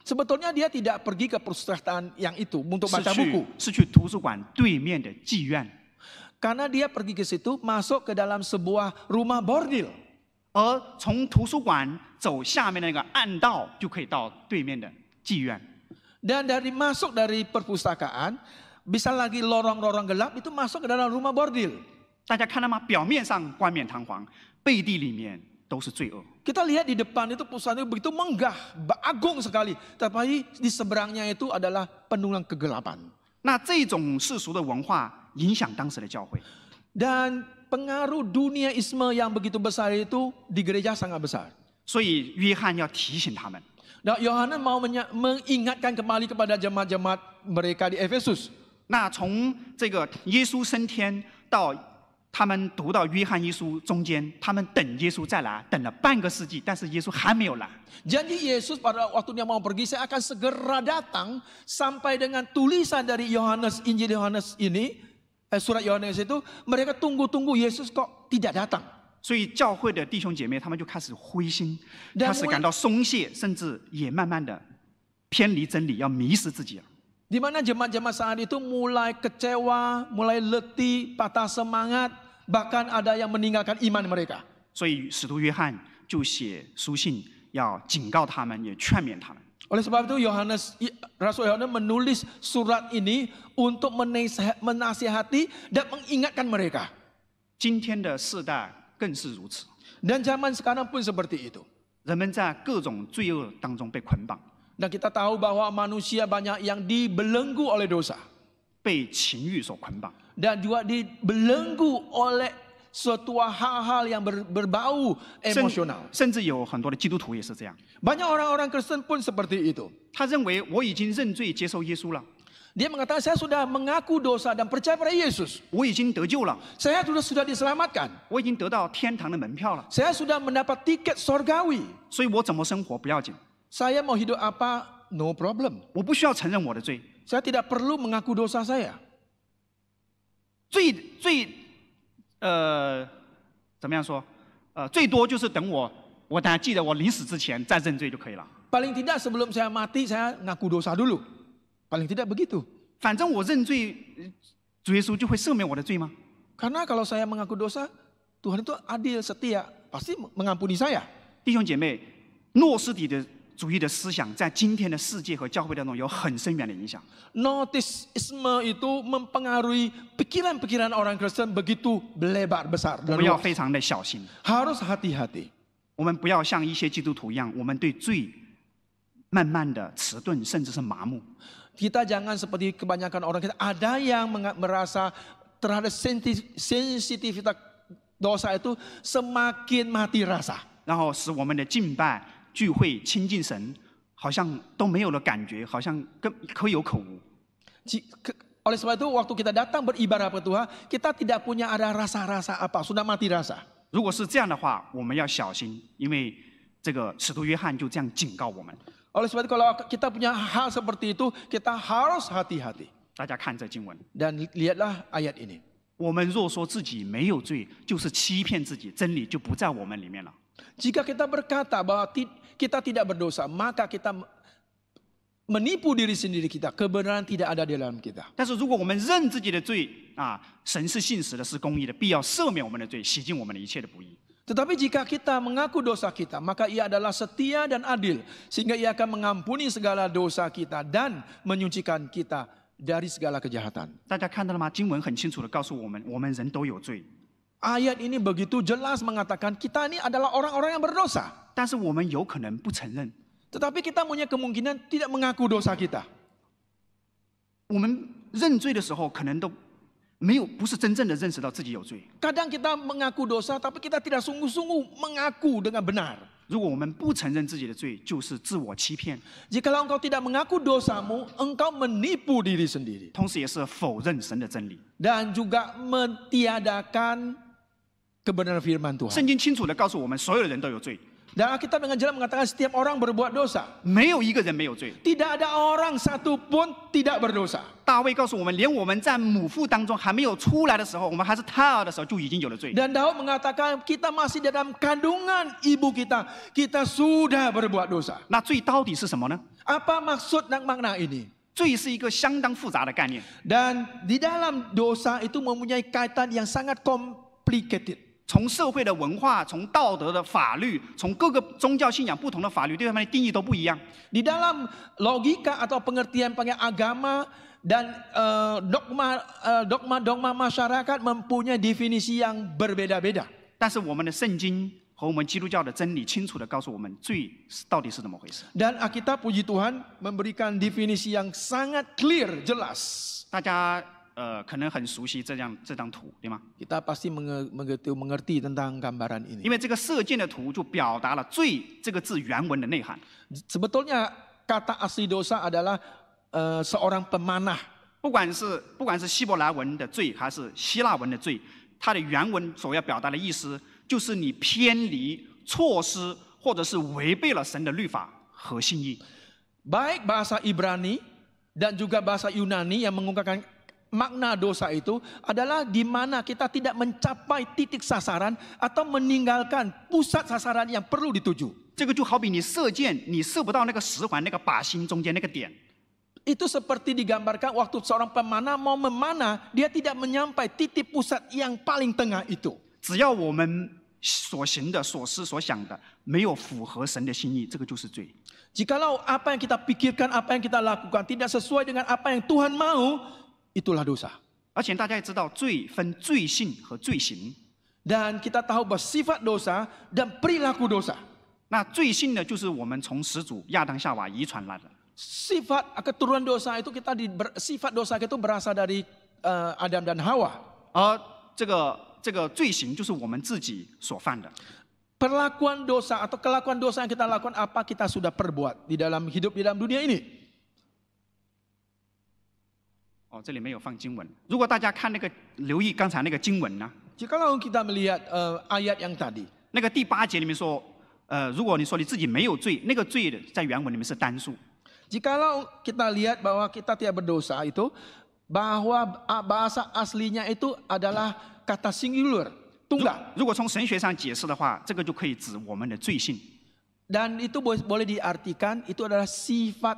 Sebetulnya dia tidak pergi ke perpustakaan yang itu untuk 是 baca 去 buku. 是去图书馆对面的妓院。 Karena dia pergi ke situ masuk ke dalam sebuah rumah bordil. 而从图书馆走下面的那个暗道，就可以到对面的妓院。 Dan masuk dari perpustakaan, bisa lagi lorong-lorong gelap itu masuk ke dalam rumah bordil. 大家看到吗？表面上冠冕堂皇，背地里面都是罪恶。 Kita lihat di depan itu pusat itu begitu megah, agung sekali. Tapi di seberangnya itu adalah penuh dengan kegelapan. 那这种世俗的文化影响当时的教会， Dan pengaruh duniaisme yang begitu besar itu di gereja sangat besar. 所以约翰要提醒他们。 Dan Yohanes mau mengingatkan kembali kepada jemaat-jemaat mereka di Efesus. 那从这个耶稣升天到他们读到约翰一书中间，他们等耶稣再来，等了半个世纪，但是耶稣还没有来。 Janji Yesus pada waktu dia mau pergi, saya akan segera datang sampai dengan tulisan dari Yohanes, Injil Yohanes ini, surat Yohanes itu, mereka tunggu-tunggu Yesus kok tidak datang. 所以教会的弟兄姐妹他们就开始灰心， Dan 开始感到松懈，甚至也慢慢的偏离真理，要迷失自己了。 Di mana jemaat-jemaat saat itu mulai kecewa, mulai letih, patah semangat, bahkan ada yang meninggalkan iman mereka. 所以使徒约翰就写书信，要警告他们，也劝勉他们。 Oleh sebab itu Rasul Yohanes menulis surat ini untuk menasihati dan mengingatkan mereka. 今天的世代更是如此， Dan zaman sekarang pun seperti itu. 人们在各种罪恶当中被捆绑， Dan kita tahu bahwa manusia banyak yang dibelenggu oleh dosa. 被情欲所捆绑。 Dan juga dibelenggu oleh suatu hal-hal yang berbau 甚 emosional. 甚至有很多的基督徒也是这样， Banyak orang-orang Kristen pun seperti itu. 他认为我已经认罪接受耶稣了， Dia mengatakan saya sudah mengaku dosa dan percaya pada Yesus. 我已经得救了， Saya sudah diselamatkan. 我已经得到天堂的门票了， Saya sudah mendapat tiket sorgawi. 所以我怎么生活不要紧， Saya mau hidup apa, no problem. 我不需要承认我的罪， Saya tidak perlu mengaku dosa saya. 怎么样说？最多就是等我等下记得我临死之前再认罪就可以了。 Paling tidak sebelum saya mati, saya ngaku dosa dulu. Paling tidak begitu. 反正我认罪，主耶稣就会赦免我的罪吗？ Karena kalau saya mengaku dosa, Tuhan itu adil, setia. Pasti mengampuni saya. 弟兄姐妹，诺斯底的主义的思想在今天的世界和教会当中有很深远的影响。 Gnostisisme itu mempengaruhi pikiran-pikiran orang Kristen begitu lebar, besar 我 dan 们要 luas. 非常的小心， Harus hati-hati. 我们不要像一些基督徒一样，我们对罪慢慢的迟钝，甚至是麻木。 Kita jangan seperti kebanyakan orang kita. Ada yang merasa terhadap sensitivitas dosa itu semakin mati rasa. 然后使我们的敬拜、聚会、亲近神，好像都没有了感觉，好像可有可无。 Oleh sebab itu waktu kita datang beribadah kepada Tuhan, kita tidak punya ada rasa-rasa apa, sudah mati rasa. 如果是这样的话，我们要小心，因为这个使徒约翰就这样警告我们。 Oleh sebab itu kalau kita punya hal seperti itu, kita harus hati-hati. 大家看这经文， Dan lihatlah ayat ini. 我们若说自己没有罪，就是欺骗自己，真理就不在我们里面了。 Jika kita berkata bahwa kita tidak berdosa, maka kita menipu diri sendiri kita. Kebenaran tidak ada di dalam kita. 但是如果我们认自己的罪啊，神是信实的，是公义的，必要赦免我们的罪，洗净我们的一切的不义。 Tetapi jika kita mengaku dosa kita, maka ia adalah setia dan adil. Sehingga ia akan mengampuni segala dosa kita dan menyucikan kita dari segala kejahatan. 大家看到了吗？经文很清楚的告诉我们，我们人都有罪， Ayat ini begitu jelas mengatakan kita ini adalah orang-orang yang berdosa. 但是我们有可能不承认， Tetapi kita punya kemungkinan tidak mengaku dosa kita. 我们认罪的时候，可能都不是真正的认识到自己有罪。 Kadang kita mengaku dosa, tapi kita tidak sungguh-sungguh mengaku dengan benar. 如果我们不承认自己的罪，就是自我欺骗， Jikalau engkau tidak mengaku dosamu, engkau menipu diri sendiri. 同时也是否认神的真理。 Dan juga mentiadakan kebenaran firman Tuhan. 圣经清楚地告诉我们，所有的人都有罪， Dan Alkitab dengan jelas mengatakan setiap orang berbuat dosa. 没有一个人没有罪。 Tidak ada orang satu pun tidak berdosa. 大卫告诉我们，连我们在母腹当中还没有出来的时候，我们还是胎儿的时候，就已经有了罪。 Dan Daud mengatakan kita masih dalam kandungan ibu kita, kita sudah berbuat dosa. 那罪到底是什么呢？ Apa maksud dan makna ini? 罪是一个相当复杂的概念， Dan di dalam dosa itu mempunyai kaitan yang sangat complicated. 从社会的文化、从道德的法律、从各个宗教信仰不同的法律，对他们的定义都不一样。 Di dalam logika atau pengertian agama dan dogma masyarakat mempunyai definisi yang berbeda-beda. 但是我们的圣经和我们基督教的真理清楚地告诉我们，罪到底是怎么回事。 Dan Alkitab puji Tuhan memberikan definisi yang sangat clear, jelas. 大家可能很熟悉这张图，对吗？ Kita pasti mengerti tentang gambaran ini. 因为这个射箭的图就表达了“罪”这个字原文的内涵。 Sebetulnya kata asli dosa adalah seorang pemanah. 不管是希伯来文的罪还是希腊文的罪，它的原文所要表达的意思，就是你偏离、错失或者是违背了神的律法和心意。 Baik bahasa Ibrani dan juga bahasa Yunani yang mengungkapkan makna dosa itu adalah di mana kita tidak mencapai titik sasaran atau meninggalkan pusat sasaran yang perlu dituju. 这个就好比你射箭，你射不到那个十环那个靶心中间那个点。 Itu seperti digambarkan waktu seorang pemanah mau memanah, dia tidak menyampai titik pusat yang paling tengah itu. 只要我们所行的、所思所想的没有符合神的心意，这个就是罪。 Jikalau apa yang kita pikirkan, apa yang kita lakukan tidak sesuai dengan apa yang Tuhan mau, itulah dosa. 而且大家也知道，罪分罪性和罪行。 Dan kita tahu bahwa sifat dosa dan perilaku dosa. 那罪性呢，就是我们从始祖亚当夏娃遗传来的。 Sifat keturunan dosa itu sifat dosa itu berasal dari Adam dan Hawa. 而这个罪行就是我们自己所犯的。 Perlakuan dosa atau kelakuan dosa yang kita lakukan apa kita sudah perbuat di dalam hidup di dalam dunia ini. 这里没有放经文。如果大家看留意刚才那个经文呢， Jikalau kita melihat ayat yang tadi. 那个第8节里面说，如果你说你自己没有罪，那个罪的在原文里面是单数。 Jikalau kita lihat bahwa kita tidak berdosa itu, bahwa bahasa aslinya itu adalah kata singular, tunggal. 如果从神学上解释的话，这个就可以指我们的罪性。 Dan itu boleh diartikan itu adalah sifat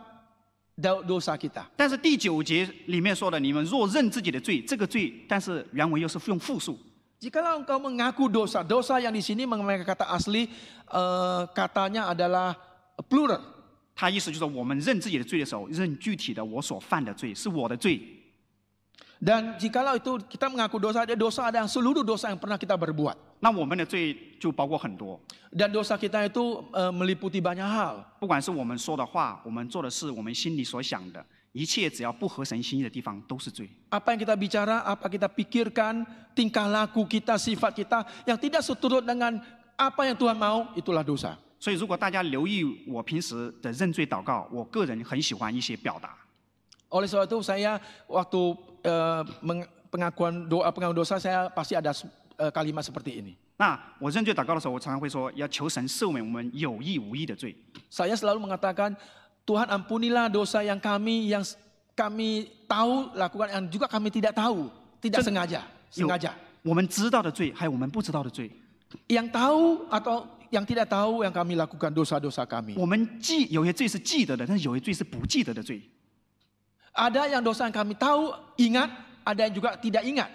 dosa kita. 但是第9节里面说的，你们若认自己的罪，这个罪，但是原文又是用复数。 Jikalau engkau mengaku dosa, dosa yang di sini menggunakan kata asli, katanya adalah plural. 他意思就是我们认自己的罪的时候，认具体的我所犯的罪是我的罪。 Dan jikalau itu kita mengaku dosa ada yang seluruh dosa yang pernah kita berbuat. 那我们的罪就包括很多， Dan dosa kita itu meliputi banyak hal. 不管是我们说的话，我们做的事，我们心里所想的，一切只要不合神心意的地方都是罪。 Apa yang kita bicara, apa kita pikirkan, tingkah laku kita, sifat kita yang tidak seturut dengan apa yang Tuhan mau, itulah dosa. 所以，如果大家留意我平时的认罪祷告，我个人很喜欢一些表达。 Oleh sebab itu saya waktu pengakuan dosa saya pasti ada kalimat seperti ini. 那我认罪祷告的时候，我常常会说，要求神赦免我们有意无意的罪。 Saya selalu mengatakan, Tuhan ampunilah dosa yang kami tahu lakukan, yang juga kami tidak tahu, tidak sengaja. 我们知道的罪，还有我们不知道的罪。 Yang tahu atau yang tidak tahu yang kami lakukan dosa-dosa kami. 我们有些罪是记得的，但是有些罪是不记得的罪。 Ada yang dosa yang kami tahu, ingat, ada yang juga tidak ingat.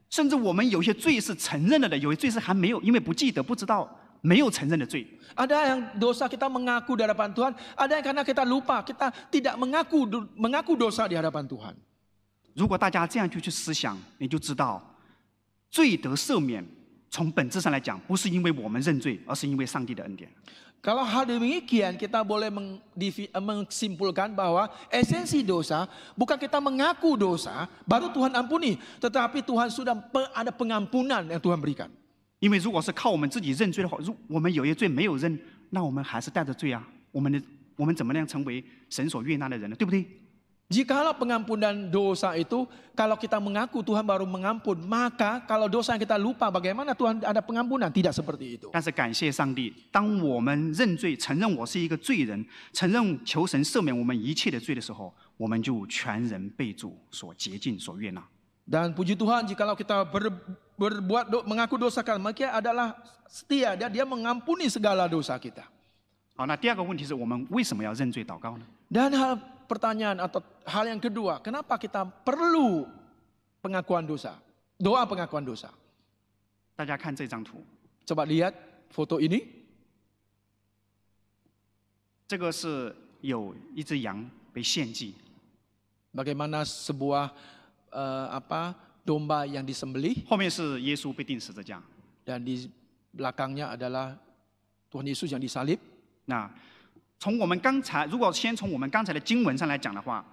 甚至我们有些罪是承认了的，有些罪是还没有，因为不记得、不知道，没有承认的罪。 Ada yang dosa kita mengaku di hadapan Tuhan, ada yang karena kita lupa, kita tidak mengaku dosa di hadapan Tuhan. 如果大家这样去思想，你就知道，罪得赦免，从本质上来讲，不是因为我们认罪，而是因为上帝的恩典。Kalau hal demikian kita boleh menyimpulkan bahwa esensi dosa bukan kita mengaku dosa baru Tuhan ampuni, tetapi Tuhan sudah ada pengampunan yang Tuhan berikan. 因为如果是靠我们自己认罪的话，我们有些罪没有认，那我们还是带着罪啊。我们怎么样成为神所悦纳的人呢？对不对？ Jikalau pengampunan dosa itu, kalau kita mengaku Tuhan baru mengampun, maka kalau dosa yang kita lupa, bagaimana Tuhan ada pengampunan? Tidak seperti itu. 但是感谢上帝，当我们认罪，承认我是一个罪人，承认求神赦免我们一切的罪的时候，我们就全人被主所洁净、所悦纳。 Dan puji Tuhan, jikalau kita mengaku dosa kan, maka adalah setia, dia mengampuni segala dosa kita. 好，那第二个问题是我们为什么要认罪祷告呢？ Dan pertanyaan atau hal yang kedua, kenapa kita perlu pengakuan dosa? Doa pengakuan dosa. 大家看这张图， Coba lihat foto ini. 这个是有一只羊被献祭， Bagaimana sebuah domba yang disembelih 后面是耶稣被钉十字架。 dan di belakangnya adalah Tuhan Yesus yang disalib. 那从我们刚才，如果先从我们刚才的经文上来讲的话，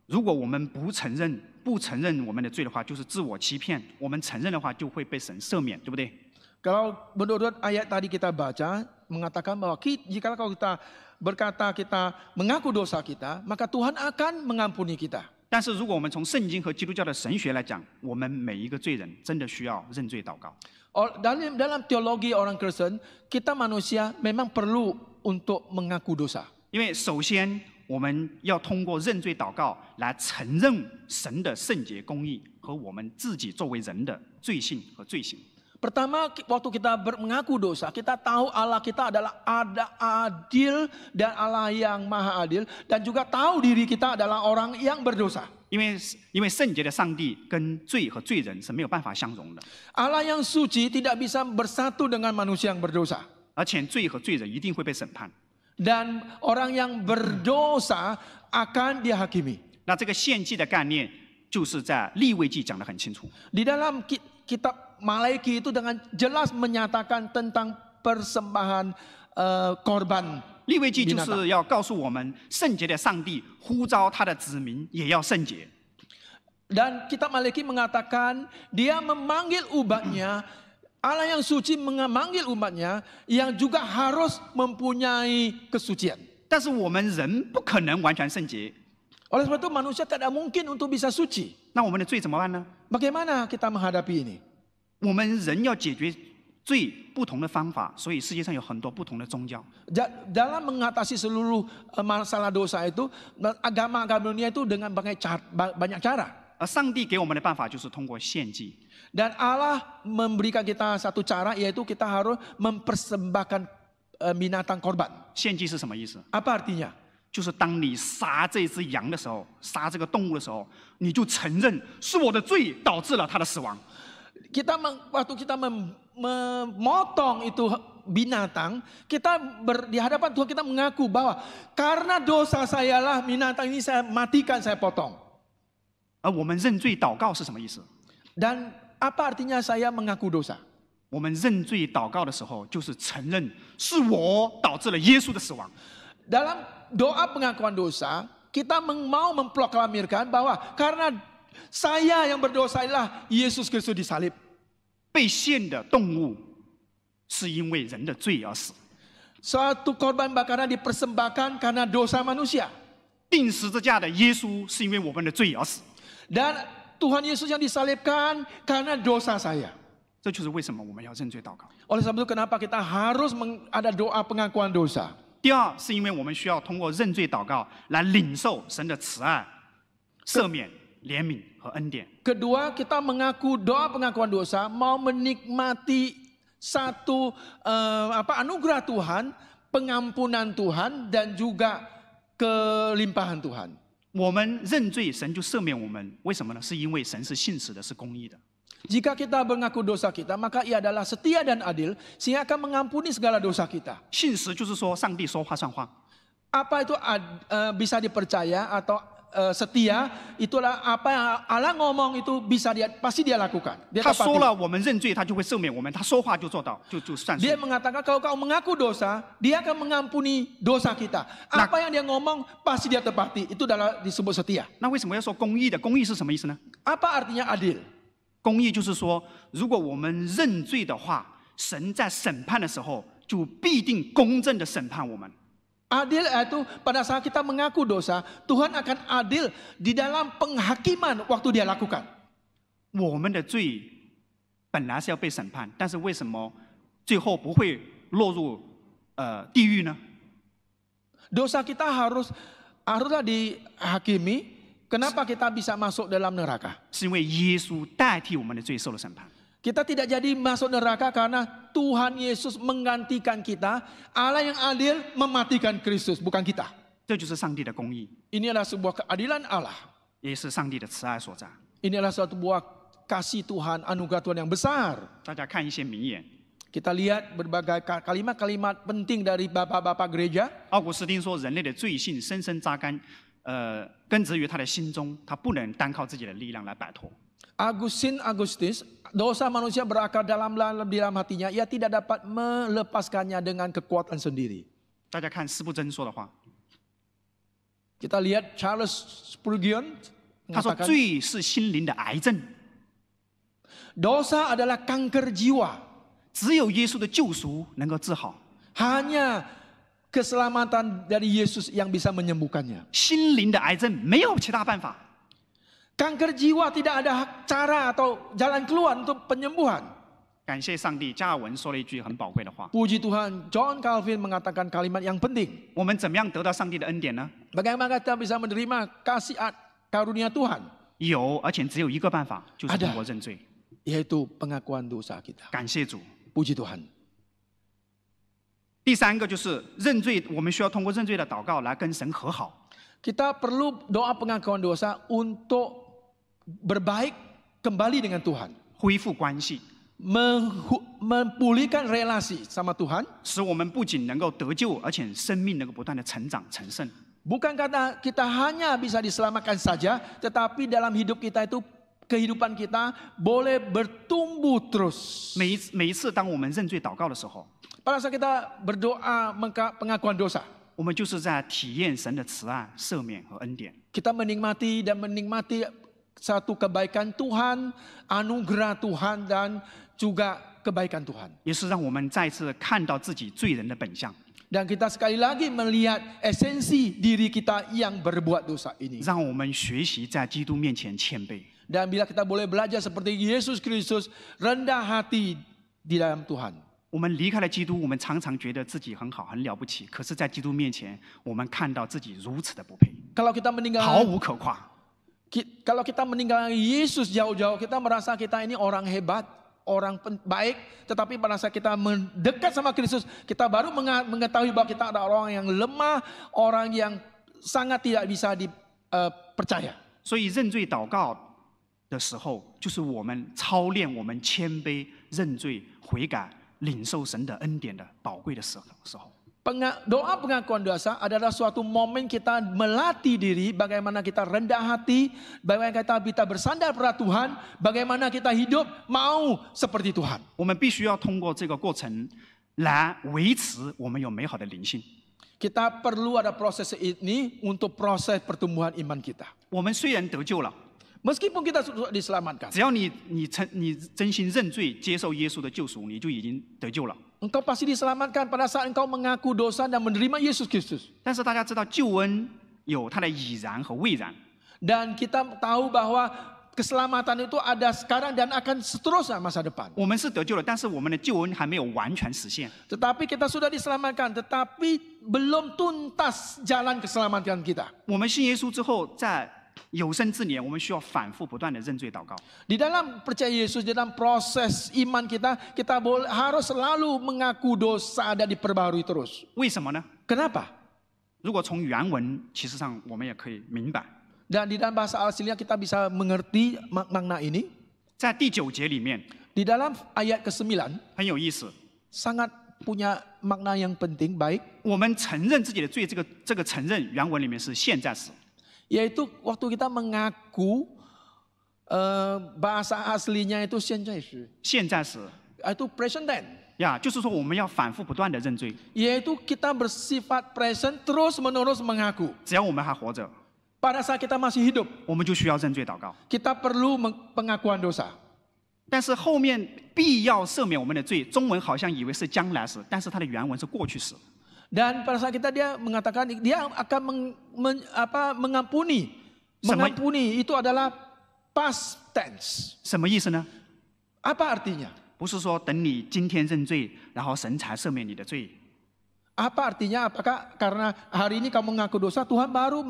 如果我们不承认我们的罪的话，就是自我欺骗；我们承认的话，就会被神赦免，对不对？ Kalau menurut ayat tadi kita baca mengatakan bahwa jika kita berkata kita mengaku dosa kita, maka Tuhan akan mengampuni kita. 但是如果我们从圣经和基督教的神学来讲，我们每一个罪人真的需要认罪祷告。 Dalam teologi orang Kristen, kita manusia memang perlu untuk mengaku dosa. 因为首先我们要通过认罪祷告来承认神的圣洁公义和我们自己作为人的罪性和罪行。 Pertama, waktu kita mengaku dosa, kita tahu Allah kita adalah adil dan Allah yang maha adil, dan juga tahu diri kita adalah orang yang berdosa. 因为圣洁的上帝跟罪和罪人是没有办法相容的， Allah yang suci tidak bisa bersatu dengan manusia yang berdosa. 而且罪和罪人一定会被审判。 Dan orang yang berdosa akan dihakimi. 那这个献祭的概念，就是在利未记讲得很清楚。 Di dalam kitab Malaiki itu dengan jelas menyatakan tentang persembahan korban. 利未记就是要告诉我们，圣洁的上帝呼召他的子民也要圣洁。 Dan kitab Malaiki mengatakan dia memanggil umatnya, Allah yang suci memanggil umatnya yang juga harus mempunyai kesucian. 但是我们人不可能完全圣洁， Oleh sebab itu manusia tidak mungkin untuk bisa suci. 那我们的罪怎么办呢？ Bagaimana kita menghadapi ini? 我们人要解决罪不同的方法，所以世界上有很多不同的宗教。 Dalam mengatasi seluruh masalah dosa itu, agama-agama dunia itu dengan banyak cara. 而上帝给我们的办法就是通过献祭。 Dan Allah memberikan kita satu cara, yaitu kita harus mempersembahkan binatang korban. 献祭是什么意思？ Apa artinya? 就是当你杀这只羊的时候，杀这个动物的时候，你就承认是我的罪导致了它的死亡。 Waktu kita memotong itu binatang, kita di hadapan Tuhan kita mengaku bahwa karena dosa saya lah binatang ini saya matikan, saya potong. 而我们认罪祷告是什么意思？ Dan apa artinya saya mengaku dosa? 我们认罪祷告的时候，就是承认是我导致了耶稣的死亡。 Dalam doa pengakuan dosa, kita mau memproklamirkan bahwa karena saya yang berdosa adalah Yesus Kristus disalib. 被献的动物是因为人的罪而死， Suatu korban bakaran dipersembahkan karena dosa manusia. 钉十字架的耶稣是因为我们的罪而死。 Dan Tuhan Yesus yang disalibkan karena dosa saya. 这就是为什么我们要认罪祷告。 Oleh sebab itu kenapa kita harus ada doa pengakuan dosa. 第二，是因为我们需要通过认罪祷告来领受神的慈爱、赦免、怜悯和恩典。 Kedua, kita mengaku doa pengakuan dosa, mau menikmati satu anugerah Tuhan, pengampunan Tuhan, dan juga kelimpahan Tuhan. 我们认罪，神就赦免我们。为什么呢？是因为神是信实的，是公义的。 Jika kita mengaku dosa kita, maka ia adalah setia dan adil, sehingga akan mengampuni segala dosa kita. 信实就是说，上帝说话算话。 Apa itu bisa dipercaya atau setia, itulah apa yang Allah ngomong itu pasti dia lakukan. Dia 他说 tepati. 了我们认罪，他就会赦免我们，他说话就做到，就算数 Dia。mengatakan kalau kau mengaku dosa, dia akan mengampuni dosa kita. Apa yang dia ngomong pasti dia tepati. Itu adalah disebut setia. 那为什么要说公义的？公义是什么意思呢？ Apa artinya adil? 公义就是说，如果我们认罪的话，神在审判的时候就必定公正的审判我们。 Adil itu pada saat kita mengaku dosa, Tuhan akan adil di dalam penghakiman waktu dia lakukan. 我们的罪本来是要被审判，但是为什么最后不会落入地狱呢？ Dosa kita haruslah dihakimi. Kenapa kita bisa masuk dalam neraka? 是因为耶稣代替我们的罪受了审判。 Kita tidak jadi masuk neraka karena Tuhan Yesus menggantikan kita. Allah yang adil mematikan Kristus, bukan kita. 这就是上帝的公义， Ini adalah sebuah keadilan Allah. 也是上帝的慈爱所在。 Ini adalah suatu buah kasih Tuhan, anugerah Tuhan yang besar. 大家看一些名言， Kita lihat berbagai kalimat-kalimat penting dari bapak-bapak gereja. 奥古斯丁说，人类的罪性深深扎根，根植于他的心中，他不能单靠自己的力量来摆脱。 Agustus, dosa manusia berakar dalam hatinya, ia tidak dapat melepaskannya dengan kekuatan sendiri. 大家看斯布真说的话， Kita lihat Charles Spurgeon 他说 mengatakan, 罪是心灵的癌症， dosa adalah kanker jiwa. 只有耶稣的救赎能够治好。 Hanya keselamatan dari Yesus yang bisa menyembuhkannya. 心灵的癌症没有其他办法。 Kanker jiwa tidak ada cara atau jalan keluar untuk penyembuhan. 感谢上帝，加尔文说了一句很宝贵的话： Puji Tuhan, John Calvin mengatakan kalimat yang penting. 我们怎么样得到上帝的恩典呢？ Bagaimana kita bisa menerima kasih karunia Tuhan? 有，而且只有一个办法，就是通过认罪。 Yaitu pengakuan dosa kita. 感谢主。 Puji Tuhan. 第三个就是认罪，我们需要通过认罪的祷告来跟神和好。 Kita perlu doa pengakuan dosa untuk berbaik kembali dengan Tuhan. 恢复关系， Memulihkan relasi sama Tuhan. 使我们不仅能够得救，而且生命能够不断的成长成圣。 Bukan karena kita hanya bisa diselamatkan saja, tetapi dalam hidup kita itu kehidupan kita boleh bertumbuh terus. 每一次当我们认罪祷告的时候， Pada saat kita berdoa pengakuan dosa, 我们就是在体验神的慈爱、赦免和恩典。 kita menikmati satu kebaikan Tuhan, anugerah Tuhan dan juga kebaikan Tuhan. 也是让我们再次看到自己罪人的本相， Dan kita sekali lagi melihat esensi diri kita yang berbuat dosa ini. 让我们学习在基督面前谦卑。 Dan bila kita boleh belajar seperti Yesus Kristus, rendah hati di dalam Tuhan. 我们离开了基督，我们常常觉得自己很好、很了不起，可是，在基督面前，我们看到自己如此的不配， Kalau kita 毫 meninggalkan 无可夸。 Kalau kita meninggalkan Yesus jauh-jauh, kita merasa kita ini orang hebat, orang baik. Tetapi pada saat kita mendekat sama Kristus, kita baru mengetahui bahwa kita adalah orang yang lemah, orang yang sangat tidak bisa dipercaya. 所以认罪祷告的时候，就是我们操练我们谦卑、认罪、悔改、领受神的恩典的宝贵的时候。 Doa pengakuan dosa adalah suatu momen kita melatih diri bagaimana kita rendah hati, bagaimana kita bersandar pada Tuhan, bagaimana kita hidup mau seperti Tuhan. 我们必须要通过这个过程来维持我们有美好的灵性。 Kita perlu ada proses ini untuk proses pertumbuhan iman kita. 我们虽然得救了， Meskipun kita sudah diselamatkan, 只要你真心认罪，接受耶稣的救赎，你就已经得救了。 engkau pasti diselamatkan pada saat engkau mengaku dosa dan menerima Yesus Kristus. 但是大家知道，救恩有它的已然和未然。 Dan kita tahu bahwa keselamatan itu ada sekarang dan akan seterusnya masa depan. 我们是得救了，但是我们的救恩还没有完全实现。 Tetapi kita sudah diselamatkan, tetapi belum tuntas jalan keselamatan kita. 我们信耶稣之后，在有生之年，我们需要反复不断的认罪祷告。 Di dalam percaya Yesus, di dalam proses iman kita, kita harus selalu mengaku dosa dan diperbarui terus. 为什么呢？ Kenapa? 如果从原文，其实上我们也可以明白， Dan di dalam bahasa aslinya kita bisa mengerti makna ini. 在第9节里面 Di dalam ayat ke-9, 很有意思。 sangat punya makna yang penting, baik. 我们承认自己的罪，这个承认原文里面是现在时。Yaitu waktu kita mengaku bahasa aslinya itu 现在时，现在时 itu present tense. 呀，就是说我们要反复不断的认罪， Yaitu kita bersifat present terus menerus mengaku. 只要我们还活着， Pada saat kita masih hidup, 我们就需要认罪祷告。 kita perlu pengakuan dosa. 但是后面必要赦免我们的罪，中文好像以为是将来时，但是它的原文是过去时。 Dan pada saat kita dia mengatakan dia akan mengampuni. Mengampuni itu adalah past tense. 什么意思呢？ Apa artinya? 不是说等你今天认罪，然后神才赦免你的罪。 Apa artinya? Apakah karena hari ini kamu mengaku dosa, Tuhan baru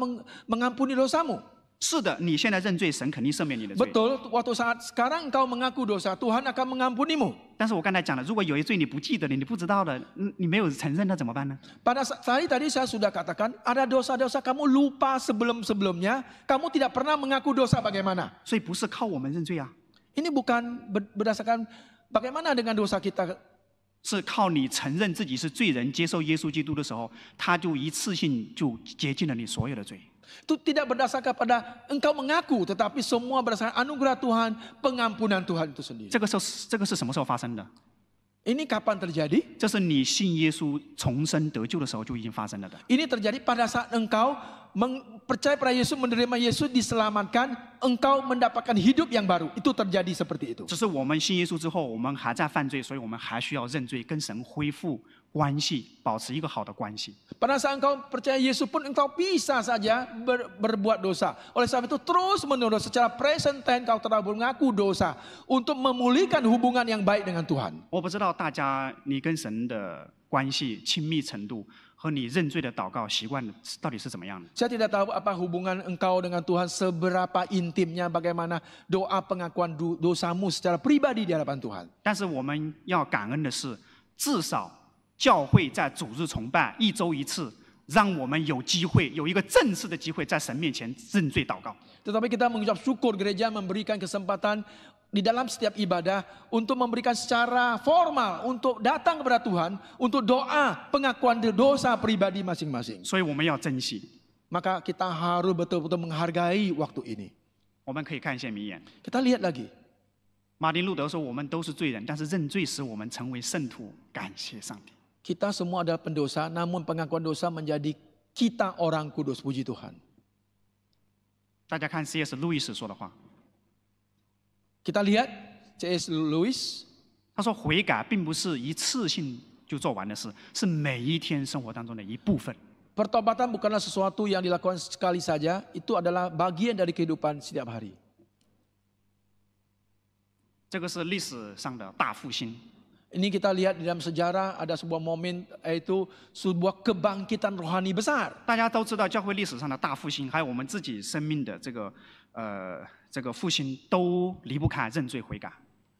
mengampuni dosamu? 是的，你现在认罪，神肯定赦免你的罪。 Betul, waktu saat sekarang engkau mengaku dosa, Tuhan akan mengampunimu. 但是我刚才讲了，如果有一罪你不记得了，你不知道的，你没有承认，那怎么办呢？ Pada saat tadi saya sudah katakan, ada dosa-dosa kamu lupa sebelum-sebelumnya, kamu tidak pernah mengaku dosa bagaimana? 所以不是靠我们认罪啊， Ini bukan berdasarkan bagaimana dengan dosa kita. 是靠你承认自己是罪人，接受耶稣基督的时候，他就一次性就洁净了你所有的罪。 Itu tidak berdasarkan pada engkau mengaku, tetapi semua berdasarkan anugerah Tuhan, pengampunan Tuhan itu sendiri. 这个是什么时候发生的？ Ini kapan terjadi? 这是你信耶稣重生得救的时候就已经发生了的。 Ini terjadi pada saat engkau percaya pada Yesus, menerima Yesus, diselamatkan, engkau mendapatkan hidup yang baru. Itu terjadi seperti itu. 只是我们信耶稣之后，我们还在犯罪，所以我们还需要认罪，跟神恢复关系，保持一个好的关系。 Pada saat engkau percaya Yesus pun engkau bisa saja berbuat dosa. Oleh sebab itu terus menerus secara present tense engkau telah mengaku dosa untuk memulihkan hubungan yang baik dengan Tuhan. 我不知道大家你跟神的关系亲密程度和你认罪的祷告习惯到底是怎么样的？ Saya tidak tahu apa hubungan engkau dengan Tuhan, seberapa intimnya, bagaimana doa pengakuan dosamu secara pribadi di hadapan Tuhan. 但是我们要感恩的是，至少教会在主日崇拜一周一次，让我们有机会有一个正式的机会在神面前认罪祷告。 Tetapi kita mengucap syukur gereja memberikan kesempatan di dalam setiap ibadah untuk memberikan secara formal untuk datang kepada Tuhan untuk doa pengakuan dosa pribadi masing-masing. 所以我们要珍惜。 Maka kita harus betul-betul menghargai waktu ini. 我们可以看一些名言。 Kita lihat lagi. 马丁路德说：“我们都是罪人，但是认罪使我们成为圣徒，感谢上帝。” Kita semua adalah pendosa, namun pengakuan dosa menjadi kita orang kudus, puji Tuhan. 大家看 C.S. 路易斯说的话， Kita lihat C.S. Lewis. 他说：“悔改并不是一次性就做完的事，是每一天生活当中的一部分。 Pertobatan bukanlah sesuatu yang dilakukan sekali saja, itu adalah bagian dari kehidupan setiap hari. ”这个是历史上的大复兴。 Ini kita lihat di dalam sejarah ada sebuah momen, yaitu sebuah kebangkitan rohani besar. 大家都知道，教会历史上的大复兴，还有我们自己生命的这个复兴，都离不开认罪悔改。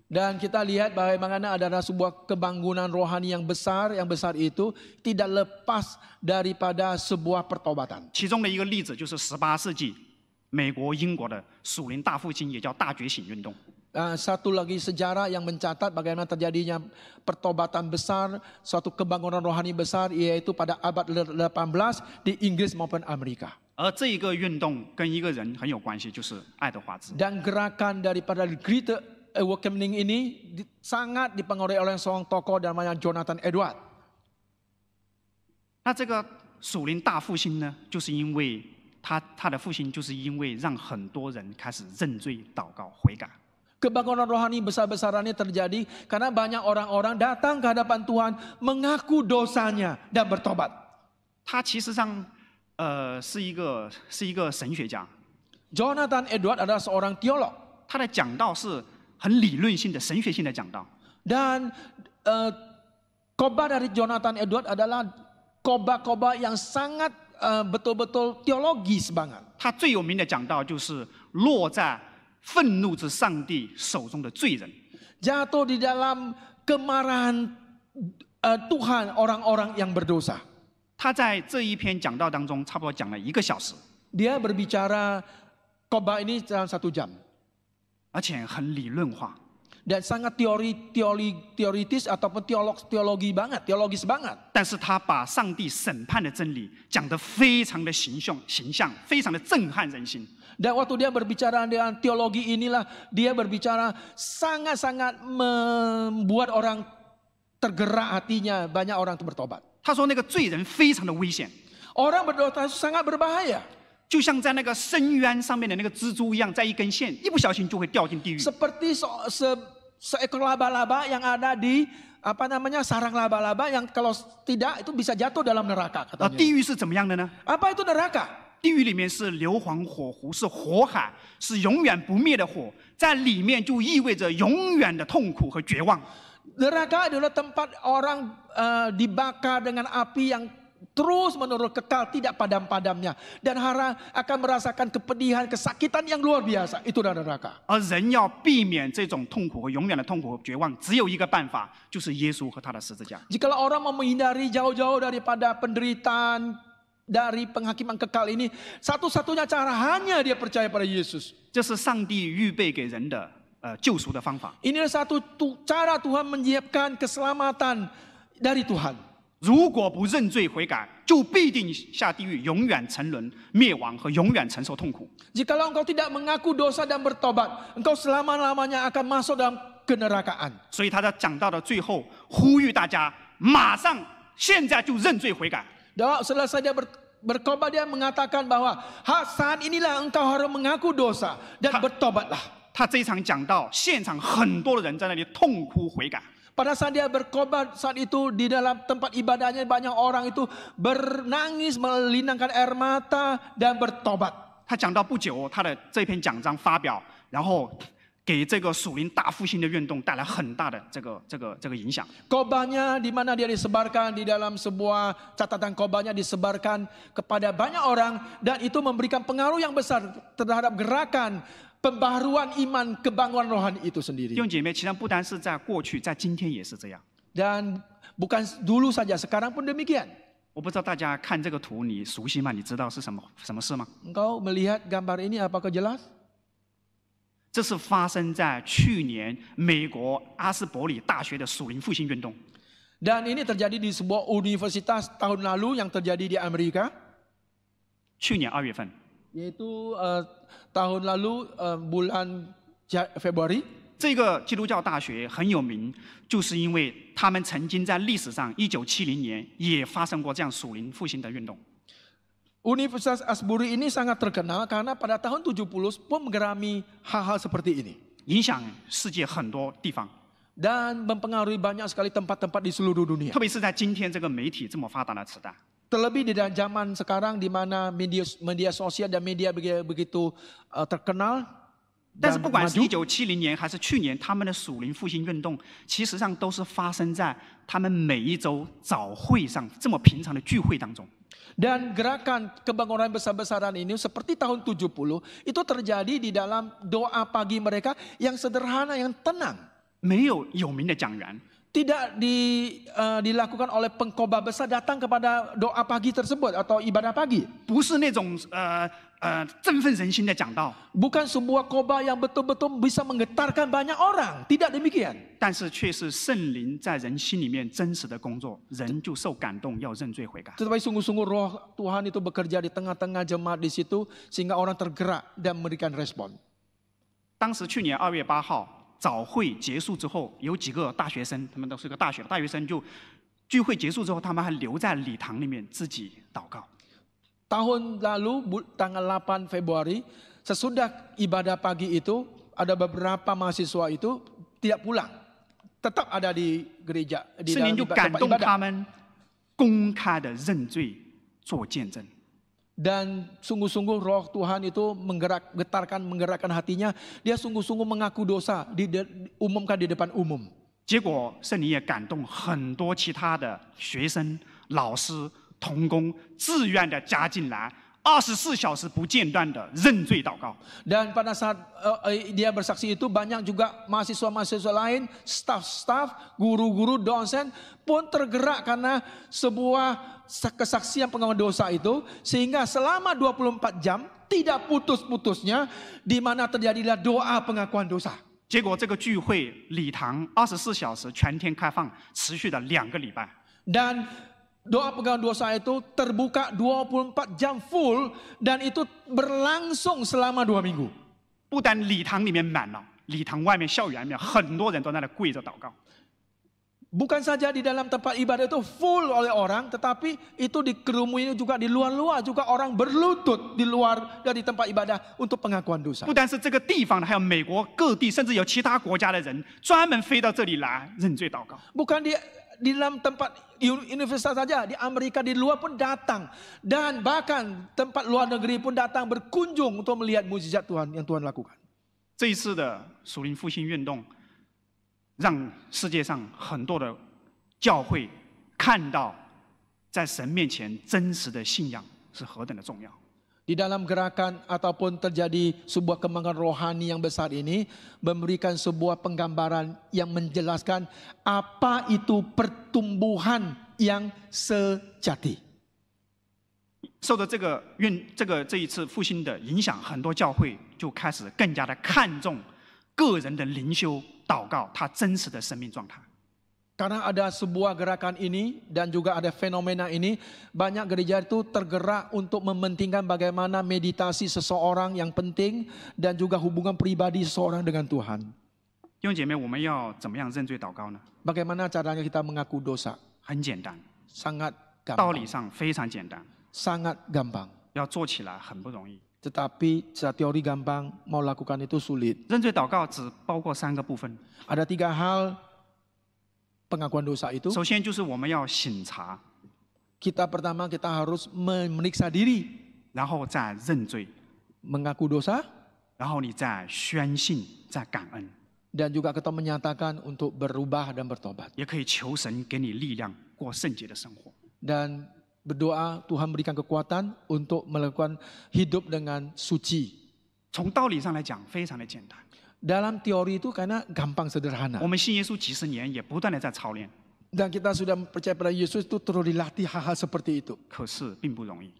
Dan kita lihat bagaimana ada sebuah kebangunan rohani yang besar itu tidak lepas daripada sebuah pertobatan. 其中的一个例子就是18世纪美国、英国的属灵大复兴，也叫大觉醒运动。 Satu lagi sejarah yang mencatat bagaimana terjadinya pertobatan besar, suatu kebangunan rohani besar, yaitu pada abad 18 di Inggris maupun Amerika. 而这一个运动跟一个人很有关系，就是爱德华兹。 Dan gerakan daripada Great Awakening ini sangat dipengaruhi oleh seorang tokoh namanya Jonathan Edwards. 那这个属灵大复兴呢，就是因为他的复兴，就是因为让很多人开始认罪、祷告、悔改。 Kebangunan rohani besar-besaran ini terjadi karena banyak orang-orang datang ke hadapan Tuhan mengaku dosanya dan bertobat. 他其实上是一个神学家， Jonathan Edwards adalah seorang teolog 他的讲道是很理论性的、神学性的讲道。 dan khotbah dari Jonathan Edwards adalah khotbah yang sangat betul-betul teologis banget. 他最有名的讲道就是落在愤怒之上帝手中的罪人。 Jatuh di dalam kemarahan Tuhan orang-orang yang berdosa. 他在这一篇讲道当中，差不多讲了1个小时， Dia berbicara khotbah ini dalam 1 jam. 而且很理论化。Dan sangat teoritis ataupun teologis banget. 但是他把上帝审判的真理讲得非常的形象，非常的震撼人心。 Dan waktu dia berbicara dengan teologi inilah, dia berbicara sangat-sangat membuat orang tergerak hatinya, banyak orang itu bertobat. 他说那个罪人非常的危险， Orang berdosa itu sangat berbahaya. 就像在那个深渊上面的那个蜘蛛一样，在一根线，一不小心就会掉进地狱。 Seperti seekor laba-laba yang ada di sarang laba-laba yang kalau tidak itu bisa jatuh dalam neraka 地 katanya. 狱是怎么样的呢？ Apa itu neraka? 地狱里面是硫磺火湖，是火海，是永远不灭的火，在里面就意味着永远的痛苦和绝望。 Neraka adalah tempat orang dibakar dengan api yang terus menerus kekal, tidak padam-padamnya. Dan akan merasakan kepedihan, kesakitan yang luar biasa. Itu adalah neraka. 而人要避免这种痛苦和永远的痛苦和绝望，只有一个办法，就是耶稣和他的十字架。 Jikalau orang mau menghindari jauh-jauh daripada penderitaan, dari penghakiman kekal ini, satu-satunya cara hanya dia percaya pada Yesus. 这是上帝预备给人的救赎的方法。 Inilah satu cara Tuhan menyiapkan keselamatan dari Tuhan. 如果不认罪悔改，就必定下地狱，永远沉沦、灭亡和永远承受痛苦。 Jikalau engkau tidak mengaku dosa dan bertobat, engkau selama-lamanya akan masuk dalam kenerakaan. 所以他在讲到的最后，呼吁大家马上现在就认罪悔改。 Dan selesai dia bertobat, dia mengatakan bahwa saat inilah engkau harus mengaku dosa dan bertobatlah. 他这一场讲到，现场很多的人在那里痛哭悔改。 Pada saat dia bertobat, saat itu di dalam tempat ibadahnya banyak orang itu bernangis, melinangkan air mata dan bertobat. 他讲到不久，他的这篇讲章发表，然后给这个属灵大复兴的运动带来很大的这个影响。 Khotbahnya di mana dia disebarkan di dalam sebuah catatan khotbahnya disebarkan kepada banyak orang dan itu memberikan pengaruh yang besar terhadap gerakan pembaharuan iman, kebangunan rohani itu 弟 sendiri. 兄姐妹，其实不单是在过去，在今天也是这样。 Dan bukan dulu saja, sekarang pun demikian. 我不知道大家看这个图你熟悉吗？你知道是什么事吗？ Engkau melihat gambar ini apakah jelas? 这是发生在去年美国阿斯伯里大学的属灵复兴运动。 Dan ini terjadi di sebuah universitas tahun lalu yang terjadi di Amerika. 去年2月份， Yaitu tahun lalu bulan Februari. 这个基督教大学很有名，就是因为他们曾经在历史上1970年也发生过这样属灵复兴的运动。 Universitas Asbury ini sangat terkenal karena pada tahun 70 pun mengalami hal-hal seperti ini. 影响世界很多地方， Dan mempengaruhi banyak sekali tempat-tempat di seluruh dunia. 特别是在今天这个媒体这么发达的时代。 Terlebih di dalam zaman sekarang di mana media sosial dan media begitu terkenal 但是 dan 不管是 maju. 1970年还是去年，他们的属灵复兴运动，其实上都是发生在他们每一周早会上这么平常的聚会当中。 Dan gerakan kebangunan besar-besaran ini seperti tahun 70 itu terjadi di dalam doa pagi mereka yang sederhana, yang tenang. 没有有名的讲员， Tidak dilakukan oleh pengkhotbah besar datang kepada doa pagi tersebut atau ibadah pagi. 不是那种振奋人心的讲道， Bukan sebuah khotbah yang betul-betul bisa menggetarkan banyak orang. Tidak demikian. 但是却是圣灵在人心里面真实的工作，人就受感动，要认罪悔改。 Tetapi sungguh-sungguh roh Tuhan itu bekerja di tengah-tengah jemaat di situ sehingga orang tergerak dan memberikan respon. 当时去年2月8号早会结束之后，有几个大学生，他们都是个大学生就聚会结束之后，他们还留在礼堂里面自己祷告。 Tahun lalu tanggal 8 Februari sesudah ibadah pagi itu ada beberapa mahasiswa itu tidak pulang. Tetap ada di gereja di 圣灵 dalam 就感 tempat 动 ibadah. 他们公开的认罪做见证。 Dan sungguh-sungguh roh Tuhan itu menggerakkan hatinya. Dia sungguh-sungguh mengaku dosa, diumumkan di depan umum. 结果圣灵也感动很多其他的学生、老师、同工，自愿的加进来，24小时不间断的认罪祷告。 Dan pada saat dia bersaksi itu banyak juga mahasiswa-mahasiswa lain, staf-staf, guru-guru, dosen pun tergerak karena sebuah kesaksian pengakuan dosa itu. Sehingga selama 24 jam tidak putus-putusnya di mana terjadilah doa pengakuan dosa. 结果这个聚会礼堂24小时全天开放，持续了2个礼拜。 Dan doa pengakuan dosa itu terbuka 24 jam full dan itu berlangsung selama 2 minggu. 不但礼堂里面满了，礼堂外面校园里面很多人都在那跪着祷告。 Bukan saja di dalam tempat ibadah itu full oleh orang, tetapi itu dikerumuni juga di luar-luar juga orang berlutut di luar dari tempat ibadah untuk pengakuan dosa. 不但是这个地方的，还有美国各地，甚至有其他国家的人专门飞到这里来认罪祷告。 Bukan di dalam tempat universitas saja, di Amerika di luar pun datang dan bahkan tempat luar negeri pun datang berkunjung untuk melihat mukjizat Tuhan yang Tuhan lakukan. 这一次的属灵复兴运动，让世界上很多的教会看到，在神面前真实的信仰是何等的重要。 Di dalam gerakan ataupun terjadi sebuah kembangan rohani yang besar ini memberikan sebuah penggambaran yang menjelaskan apa itu pertumbuhan yang sejati. 受着这一次复兴的影响，很多教会就开始更加的看重个人的灵修祷告，他真实的生命状态。 Karena ada sebuah gerakan ini dan juga ada fenomena ini, banyak gereja itu tergerak untuk mementingkan bagaimana meditasi seseorang yang penting dan juga hubungan pribadi seseorang dengan Tuhan. 弟兄姐妹，我们要怎么样认罪祷告呢？ Bagaimana caranya kita mengaku dosa? 很简单， Sangat 道理 gampang. 上非常简单， Sangat gampang. 要做起来很不容易。 Tetapi secara teori gampang, mau lakukan itu sulit. 认罪祷告只包括3个部分， Ada 3 hal pengakuan dosa itu. 首先就是我们要省察， Pertama kita harus memeriksa diri, 然后再认罪， mengaku dosa, 然后你再宣信，再感恩， dan juga kita menyatakan untuk berubah dan bertobat. 也可以求神给你力量过圣洁的生活。 Dan berdoa Tuhan berikan kekuatan untuk melakukan hidup dengan suci. 从道理上来讲，非常的简单。 Dalam teori itu karena gampang sederhana. 我们信耶稣几十年，也不断的在操练， Dan kita sudah percaya pada Yesus itu terus dilatih hal-hal seperti itu. 可是并不容易。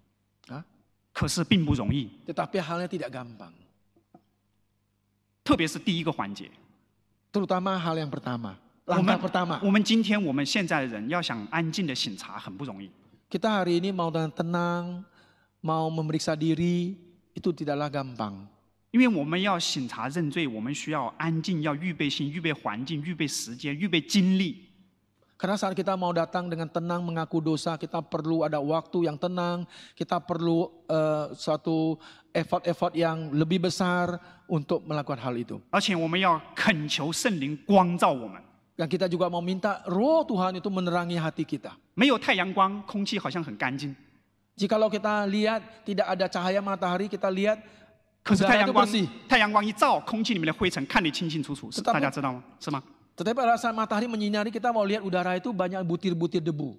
Ah? 可是并不容易， Tetapi halnya tidak gampang. 特别是第一个环节。 Terutama hal yang pertama. 我 Langkah 们 pertama. 我们今天我们现在的人要想安静的省察很不容易。 Kita hari ini mau dengan tenang, mau memeriksa diri, itu tidaklah gampang. 因为我们要省察认罪，我们需要安静，要预备心、预备环境、预备时间、预备精力。 Karena saat kita mau datang dengan tenang mengaku dosa, kita perlu ada waktu yang tenang, kita perlu suatu effort yang lebih besar untuk melakukan hal itu. 而且我们要恳求圣灵光照我们。 Dan kita juga mau minta roh Tuhan itu menerangi hati kita. 没有太阳光，空气好像很干净。 Jikalau kita lihat tidak ada cahaya matahari, kita lihat 可是 udara itu bersih. 太阳光一照，空气里面的灰尘看得清清楚楚， Tetapi- 大家知道吗？是吗？ Tetapi pada saat matahari menyinari, kita mau lihat udara itu banyak butir-butir debu.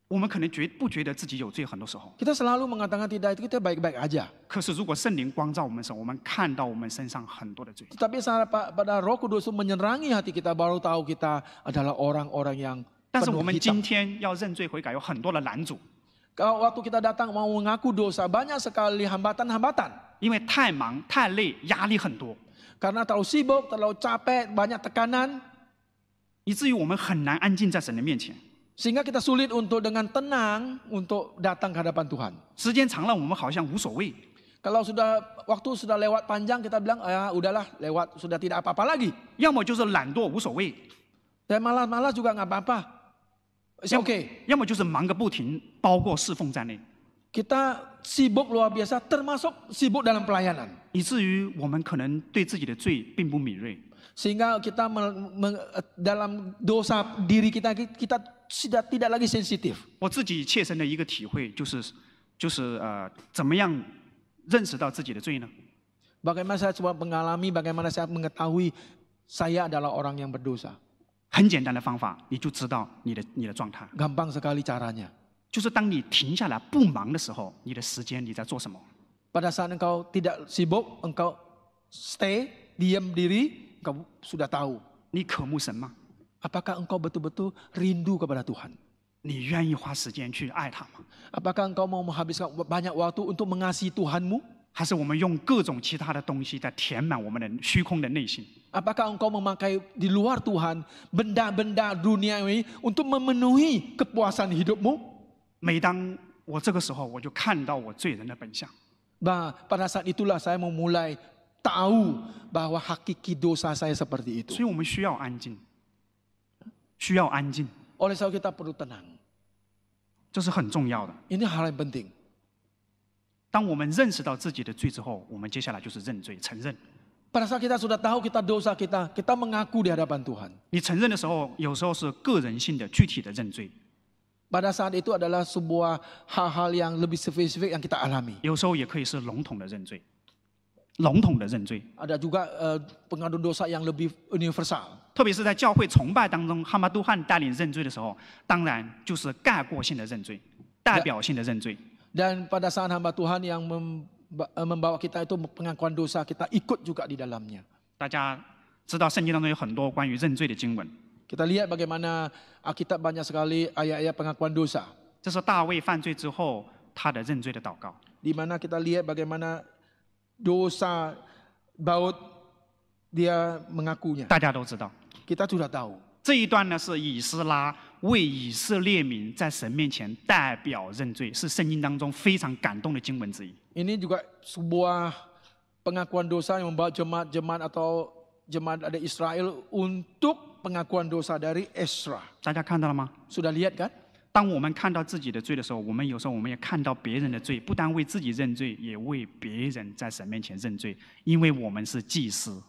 我们可能不觉得自己有罪，很多时候。 Kita selalu mengatakan tidak, itu kita baik-baik aja. 可是如果圣灵光照我们的时候，我们看到我们身上很多的罪。 Tetapi saat pada Roh Kudus menyerangi hati kita, baru tahu kita adalah orang-orang yang 但是 penuh 我们 hitam. 今天要认罪悔改，有很多的拦阻， Kalau waktu kita datang mau mengaku dosa, banyak sekali hambatan-hambatan. 因为太忙、太累，压力很多， Karena terlalu sibuk, terlalu capek, banyak tekanan. 以至于我们很难安静在神的面前。 Sehingga kita sulit untuk dengan tenang untuk datang ke hadapan Tuhan. 时间长了，我们好像无所谓。 Kalau waktu sudah lewat panjang, kita bilang, ya udahlah, lewat, sudah tidak apa-apa lagi. 要么就是懒惰无所谓， Dan malas-malas juga nggak apa-apa. Oke, 要么就是忙个不停，包括侍奉在内， kita sibuk luar biasa, termasuk sibuk dalam pelayanan. 以至于我们可能对自己的罪并不敏锐。 Sehingga kita dalam dosa diri kita sudah tidak lagi sensitif. 我自己切身的一个体会就是怎么样认识到自己的罪呢？ Bagaimana saya coba mengalami, bagaimana saya mengetahui saya adalah orang yang berdosa. 很简单的方法，你就知道你的状态， Gampang sekali caranya. 就是当你停下来不忙的时候，你的时间你在做什么？ Pada saat engkau tidak sibuk, engkau stay, diam diri, engkau sudah tahu. 你渴慕神吗？ Apakah engkau betul-betul rindu kepada Tuhan? 你愿意花时间去爱他吗？ Apakah engkau mau menghabiskan banyak waktu untuk mengasihi Tuhanmu? 还是我们用各种其他的东西在填满我们的虚空的内心？ Apakah engkau memakai di luar Tuhan benda-benda duniawi untuk memenuhi kepuasan hidupmu? 每当我这个时候，我就看到我罪人的本相。 Pada saat itulah saya memulai tahu bahwa hakiki dosa saya seperti itu. 所以我们需要安静，需要安静， Oleh sebab kita perlu tenang. 这是很重要的。 Ini hal yang penting. 当我们认识到自己的罪之后，我们接下来就是认罪、承认。 Pada saat kita sudah tahu kita dosa kita mengaku di hadapan Tuhan. 你承认的时候，有时候是个人性的、具体的认罪， Pada saat itu adalah sebuah hal-hal yang lebih spesifik yang kita alami. 有时候也可以是笼统的认罪。笼统的认罪， Ada juga pengaduan dosa yang lebih universal. 特别是在教会崇拜当中，哈马杜汉带领认罪的时候，当然就是概括性的认罪、代表性的认罪。 Dan pada saat hamba Tuhan yang membawa kita itu pengakuan dosa, kita ikut juga di dalamnya. 大家知道圣经当中有很多关于认罪的经文， Kita lihat bagaimana Alkitab banyak sekali ayat-ayat pengakuan dosa. 这是大卫犯罪之后他的认罪的祷告。 Di mana kita lihat bagaimana dosa Daud dia mengakunya. 大家都知道， Kita sudah tahu. 这一段呢是以斯拉为以色列民在神面前代表认罪，是圣经当中非常感动的经文之一。 Ini juga sebuah pengakuan dosa yang membawa jemaat atau jemaat ada Israel untuk pengakuan dosa dari Ezra. 大家看到了吗？ Sudah lihat kan? 当我们看到自己的罪的时候，有时候我们也看到别人的罪，不但为自己认罪，也为别人在神面前认罪，因为我们是祭司。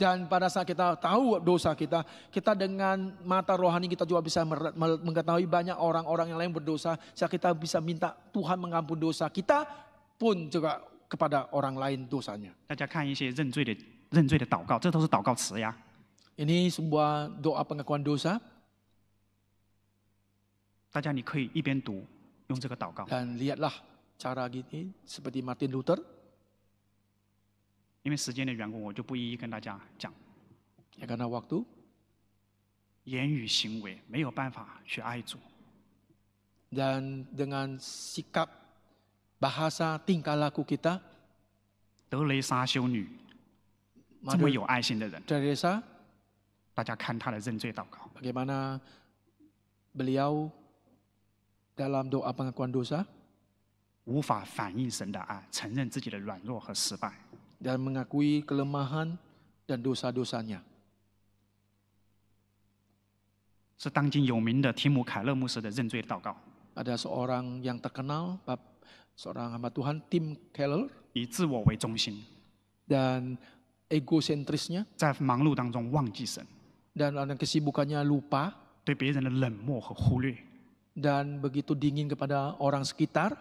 Dan pada saat kita tahu dosa kita, kita dengan mata rohani kita juga bisa mengetahui banyak orang-orang yang lain berdosa. Sehingga kita bisa minta Tuhan mengampuni dosa kita pun juga kepada orang lain dosanya. 大家看一些认罪的祷告，这都是祷告词呀。 Ini sebuah doa pengakuan dosa. 大家你可以一边读，用这个祷告， Dan lihatlah cara gini seperti Martin Luther. 因为时间的缘故，我就不一一跟大家讲。 Ya karena waktu. 言语行为没有办法去爱主， Dan dengan sikap bahasa tingkah laku kita, 德雷莎修女这么有爱心的人， Teresa, 大家看她的认罪祷告， bagaimana beliau dalam doa pengakuan dosa 无法反映神的爱，承认自己的软弱和失败。 dan mengakui kelemahan dan dosa-dosanya. 是当今有名的提姆凯勒牧师的认罪祷告， Ada seorang yang terkenal, seorang hamba Tuhan, Tim Keller, 以自我为中心， dan egosentrisnya 在忙碌当中忘记神， dan ada kesibukannya lupa 对别人的冷漠和忽略。 dan begitu dingin kepada orang sekitar.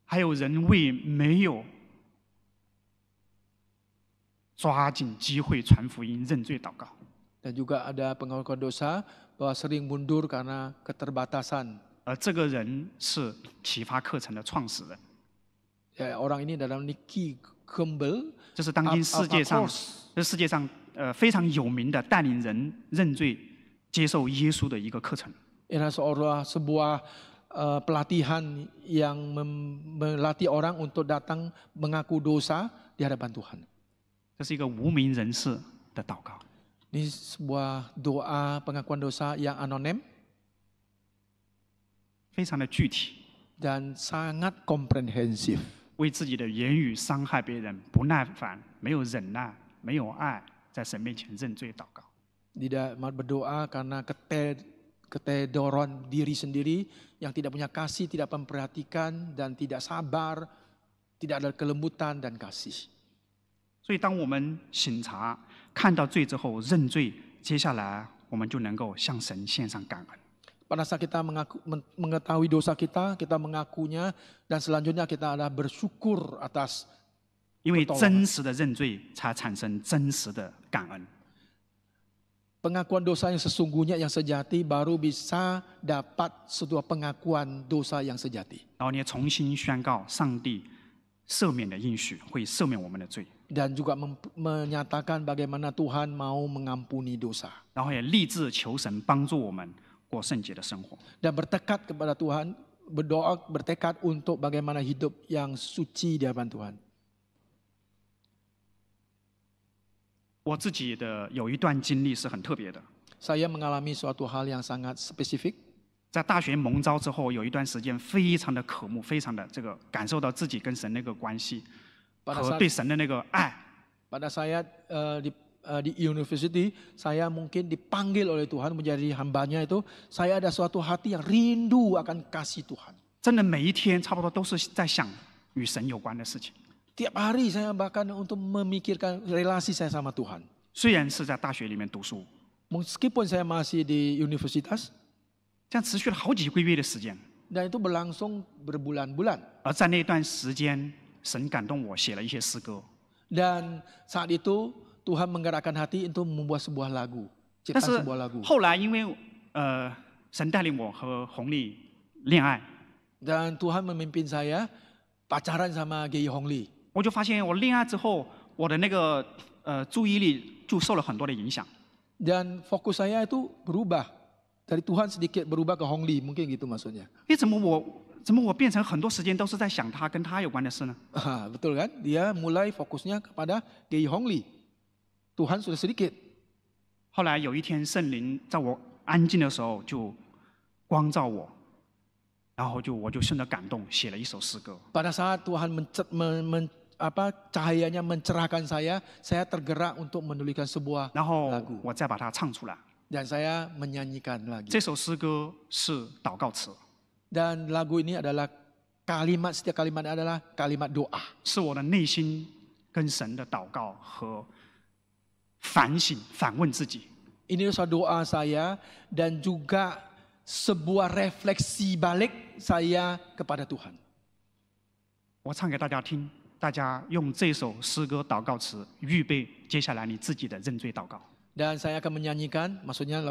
还有人为没有抓紧机会传福音认罪祷告。 Dan juga ada pengakuan dosa bahwa sering mundur karena keterbatasan. 而这个人是启发课程的创始人， Ya, orang ini dalam Nicky Campbell, 这是当今世界上非常有名的带领人认罪、接受耶稣的一个课程。 ini sebuah pelatihan yang melatih orang untuk datang mengaku dosa di hadapan Tuhan. 这是一个无名人士的祷告， Ini sebuah doa pengakuan dosa yang anonim 非常的具体， dan sangat komprehensif. 为自己的言语伤害别人、不耐烦、没有忍耐、没有爱，在神面前认罪祷告。 Tidak berdoa karena ketedoran diri sendiri yang tidak punya kasih, tidak memperhatikan dan tidak sabar, tidak ada kelembutan dan kasih. 所以，当我们省察、看到罪之后认罪，接下来我们就能够向神献上感恩。 Pada saat kita mengetahui dosa kita, kita mengakunya, dan selanjutnya kita adalah bersyukur atas 因为真实的认罪，才产生真实的感恩。 pengakuan dosa yang sesungguhnya, yang sejati, baru bisa dapat sebuah pengakuan dosa yang sejati. 然后你也重新宣告上帝赦免的应许，会赦免我们的罪。 Dan juga menyatakan bagaimana Tuhan mau mengampuni dosa. 然后也立志求神帮助我们过圣洁的生活。 Dan bertekad kepada Tuhan berdoa, bertekad untuk bagaimana hidup yang suci di hadapan Tuhan. 我自己的有一段经历是很特别的， Saya mengalami suatu hal yang sangat spesifik. 在大学蒙召之后，有一段时间非常的渴慕，非常的感受到自己跟神那个关系 Pada 和 saat 对神的那个爱。 pada saya di university, saya mungkin dipanggil oleh Tuhan menjadi hambanya itu, saya ada suatu hati yang rindu akan kasih Tuhan. 真的每一天差不多都是在想与神有关的事情。 Tiap hari saya bahkan untuk memikirkan relasi saya sama Tuhan. 虽然是在大学里面读书， Meskipun saya masih di universitas, 这样持续了好几个月的时间。 dan itu berlangsung berbulan-bulan. 而在那段时间，神感动我写了一些诗歌。 Dan saat itu Tuhan menggerakkan hati untuk membuat sebuah lagu, 但 cipta 是 sebuah lagu. 后来因为神带领我和红丽恋爱， Dan Tuhan memimpin saya pacaran sama Gei Hongli. 我就发现我恋爱之后，我的那个注意力就受了很多的影响。 Dan fokus saya itu berubah. Dari Tuhan sedikit berubah ke Hongli, mungkin gitu maksudnya. 诶，怎么我变成很多时间都是在想他跟他有关的事呢？ Betul kan? Dia mulai fokusnya kepada Gei Hongli. Tuhan sudah sedikit. 后来有一天，圣灵在我安静的时候就光照我，然后我就顺着感动写了一首诗歌。 Pada saat Tuhan cahayanya mencerahkan saya tergerak untuk menuliskan sebuah 然后 lagu. 我再把它唱出来。 Dan saya menyanyikan lagi. 这首诗歌是祷告词， Dan lagu ini adalah setiap kalimat adalah kalimat doa. 是我的内心跟神的祷告和反省、反问自己。 Ini adalah doa saya dan juga sebuah refleksi balik saya kepada Tuhan. 我唱给大家听，大家用这首诗歌祷告词预备接下来你自己的认罪祷告。 Dan saya akan menyanyikan, maksudnya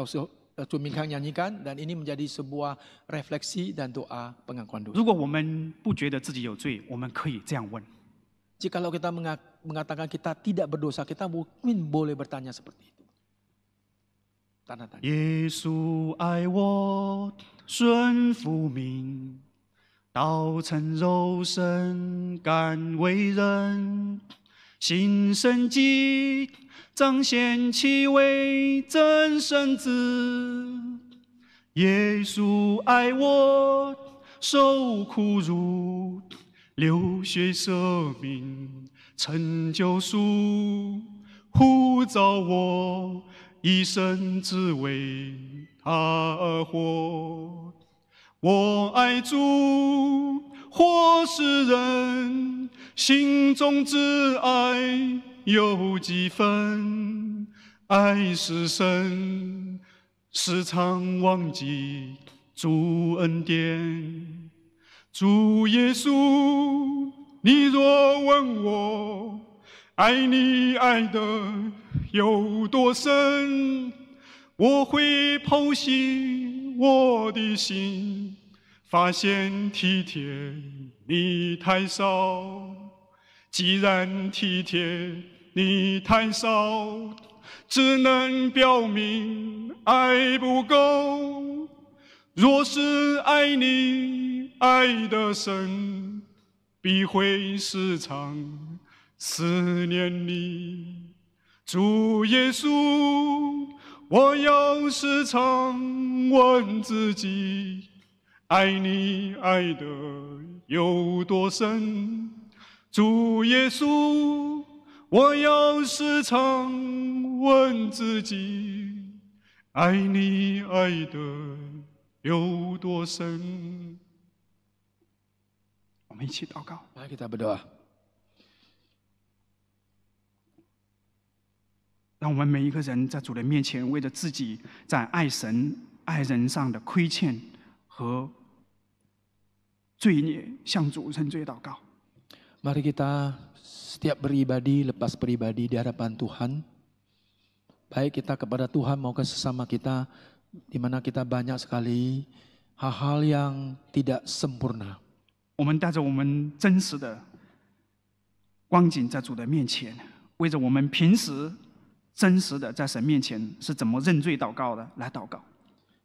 Chu Min Kang nyanyikan, dan ini menjadi sebuah refleksi dan doa pengakuan dosa. 如果我们不觉得自己有罪，我们可以这样问： Jikalau kita mengatakan kita tidak berdosa, kita mungkin boleh bertanya seperti itu. Tanda tanya. 耶稣爱我，顺服命，道成肉身，甘为人，信神迹，彰显其为真神子。耶稣爱我，受苦辱，流血舍命，成救赎，呼召我。 一生只为他而活，我爱主，或是人，心中之爱有几分？爱是神，时常忘记主恩典。主耶稣，你若问我，爱你爱的 有多深？我会剖析我的心，发现体贴你太少。既然体贴你太少，只能表明爱不够。若是爱你爱得深，必会时常思念你。 主耶稣，我要时常问自己，爱你爱的有多深？主耶稣，我要时常问自己，爱你爱的有多深？我们一起祷告。 Mari kita berdoa. 让我们每一个人在主的面前，为着自己在爱神、爱人上的亏欠和罪孽，向主认罪祷告。 Mari kita setiap pribadi lepas pribadi di hadapan Tuhan. Baik kita kepada Tuhan maupun sesama kita, di mana kita banyak sekali hal-hal yang tidak sempurna. 我们带着我们真实的光景在主的面前，为着我们平时 真实的在神面前是怎么认罪祷告的来祷告。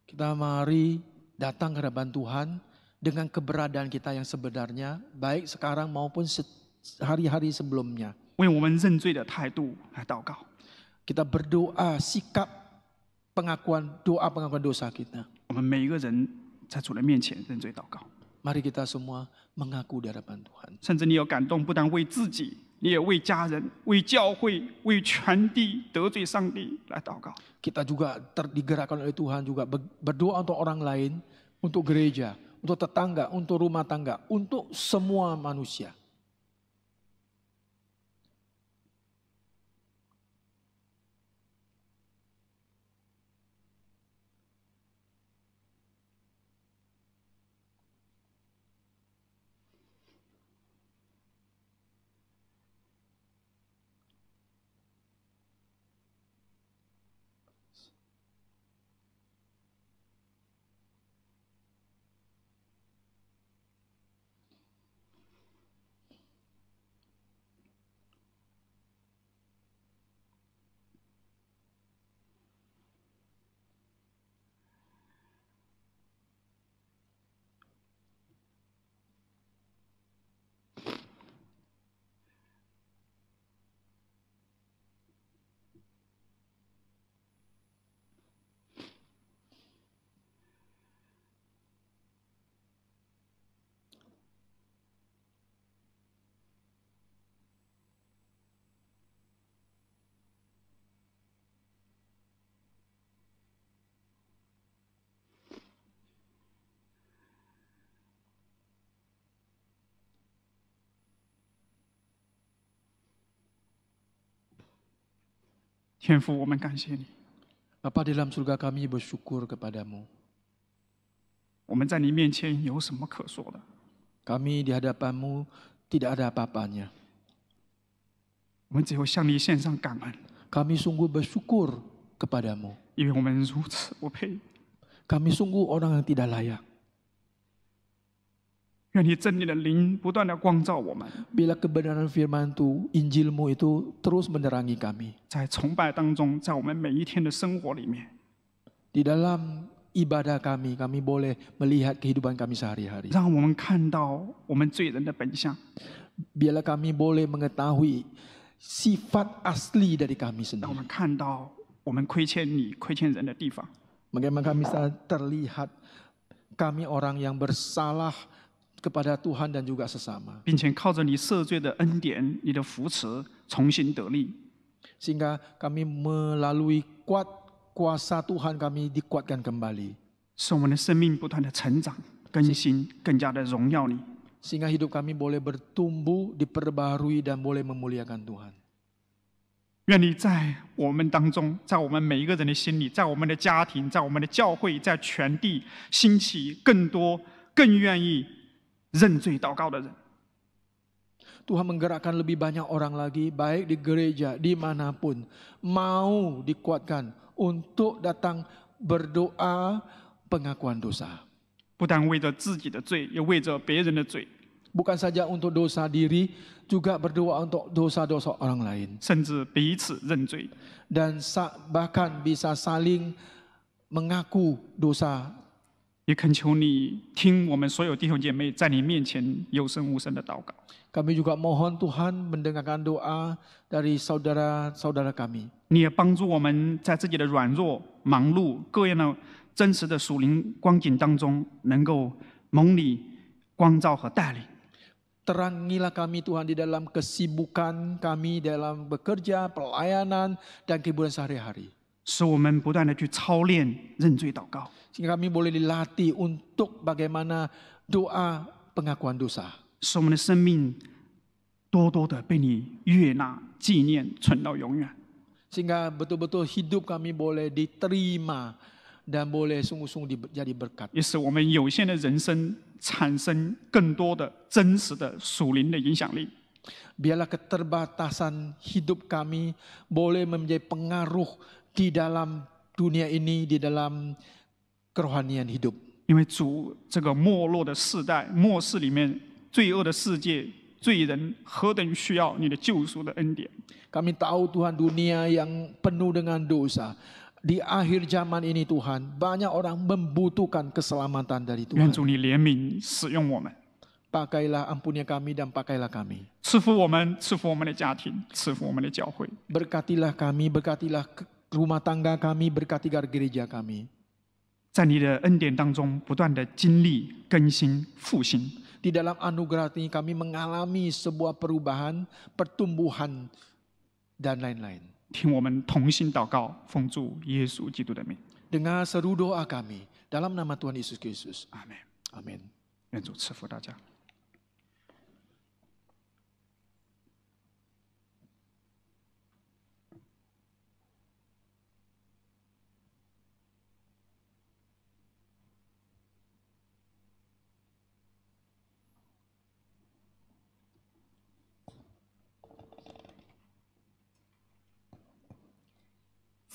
Kita mari datang ke hadapan Tuhan dengan keberadaan kita yang sebenarnya, baik sekarang maupun hari-hari sebelumnya. 为我们认罪的态度来祷告。 Kita berdoa sikap doa pengakuan dosa kita. 我们每一个人在主的面前认罪祷告。 Mari kita semua mengaku di hadapan Tuhan. 甚至你有感动，不但为自己，你也为家人、为教会、为全地得罪上帝来祷告。 Kita juga digerakkan oleh Tuhan juga berdoa untuk orang lain, untuk gereja, untuk tetangga, untuk rumah tangga, untuk semua manusia. 天父，我们感谢你， Bapa di dalam surga kami bersyukur kepadamu. 我们在你面前有什么可说的？ Kami di hadapanmu tidak ada apa-apanya. 我们只有向你献上感恩， Kami sungguh bersyukur kepadamu. 因为我们如此不配。 Kami sungguh orang yang tidak layak. 愿你真理的灵不断的光照我们， Bila kebenaran firman itu, Injilmu itu terus menerangi kami. 在崇拜当中，在我们每一天的生活里面， Di dalam ibadah kami, kami boleh melihat kehidupan kami sehari-hari. 让我们看到我们罪人的本相， Biarlah kami boleh mengetahui sifat asli dari kami 让我 sendiri. 们看到我们亏欠你、亏欠人的地方。 Bagaimana kami terlihat kami orang yang bersalah kepada Tuhan dan juga sesama. 并且靠着你赦罪的恩典、你的扶持，重新得力。 Sehingga kami melalui kuasa Tuhan kami dikuatkan kembali. 使我们的生命不断的成长、更新，更加的荣耀你。 Sehingga hidup kami boleh bertumbuh, diperbaharui dan boleh memuliakan Tuhan. 愿你在我们当中，在我们每一个人的心里，在我们的家庭，在我们的教会，在全地兴起更多、更愿意认罪祷告的人。 Tuhan menggerakkan lebih banyak orang lagi, baik di gereja, dimanapun, mau dikuatkan untuk datang berdoa pengakuan dosa. 不但为着自己的罪，也为着别人的罪， Bukan saja untuk dosa diri, juga berdoa untuk dosa-dosa orang lain. 甚至彼此认罪。 Dan bahkan bisa saling mengaku dosa. 也恳求你听我们所有弟兄姐妹在你面前有声无声的祷告。 Kami juga mohon Tuhan mendengarkan doa dari saudara-saudara kami. 你也帮助我们在自己的软弱、忙碌、各样的真实的属灵光景当中，能够蒙你光照和带领。 Terangilah kami Tuhan di dalam kesibukan kami dalam bekerja, pelayanan, dan kehidupan sehari-hari. 使我们不断的去操练认罪祷告， Sehingga kami boleh dilatih untuk bagaimana doa pengakuan dosa. 使我们的生命多多的被你悦纳、纪念、存到永远。 Sehingga betul-betul hidup kami boleh diterima dan boleh sungguh-sungguh jadi berkat. 也使我们有限的人生产生更多的真实的属灵的影响力。 Biarlah keterbatasan hidup kami boleh menjadi pengaruh di dalam dunia ini, di dalam kerohanian hidup. 因为主这个没落的世代、末世里面罪恶的世界、罪人何等需要你的救赎的恩典。 Kami tahu Tuhan dunia yang penuh dengan dosa. Di akhir zaman ini Tuhan, banyak orang membutuhkan keselamatan dari 愿 Tuhan. 主你怜悯使用我们， Pakailah ampuninya kami dan pakailah kami. 赐福我们，赐福我们的家庭，赐福我们的教会。 Berkatilah kami, berkatilah rumah tangga kami, berkatilah gereja kami. 在你的恩典当中，不断的经历更新复兴。 Di dalam anugerah ini kami mengalami sebuah perubahan, pertumbuhan, dan lain-lain. 听我们同心祷告，奉主耶稣基督的名， Dengar seru doa kami dalam nama Tuhan Yesus Kristus. 阿门。 Amin. 愿主赐福大家。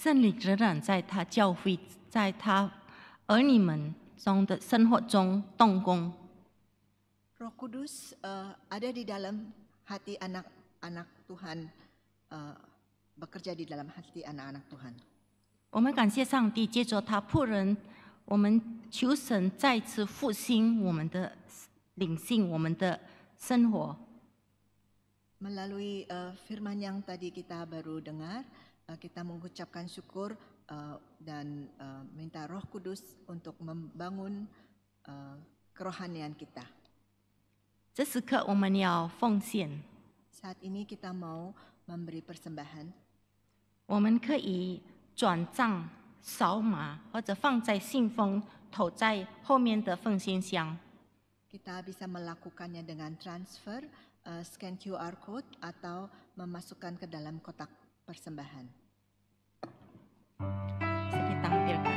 圣灵仍然在他教会，在他儿女们中的生活中动工。 Roh Kudus ada di dalam hati anak-anak Tuhan, bekerja di dalam hati anak-anak Tuhan. 我们感谢上帝，借着他仆人，我们求神再次复兴我们的灵性，我们的生活。 Melalui firman yang tadi kita baru dengar, kita mengucapkan syukur dan minta Roh Kudus untuk membangun kerohanian kita. 这时刻我们要奉献， Saat ini kita mau memberi persembahan. 我们可以转账、扫码，或者放在信封投在后面的奉献箱。 Kita bisa melakukannya dengan transfer, scan QR code, atau memasukkan ke dalam kotak persembahan. Bisa ditampilkan.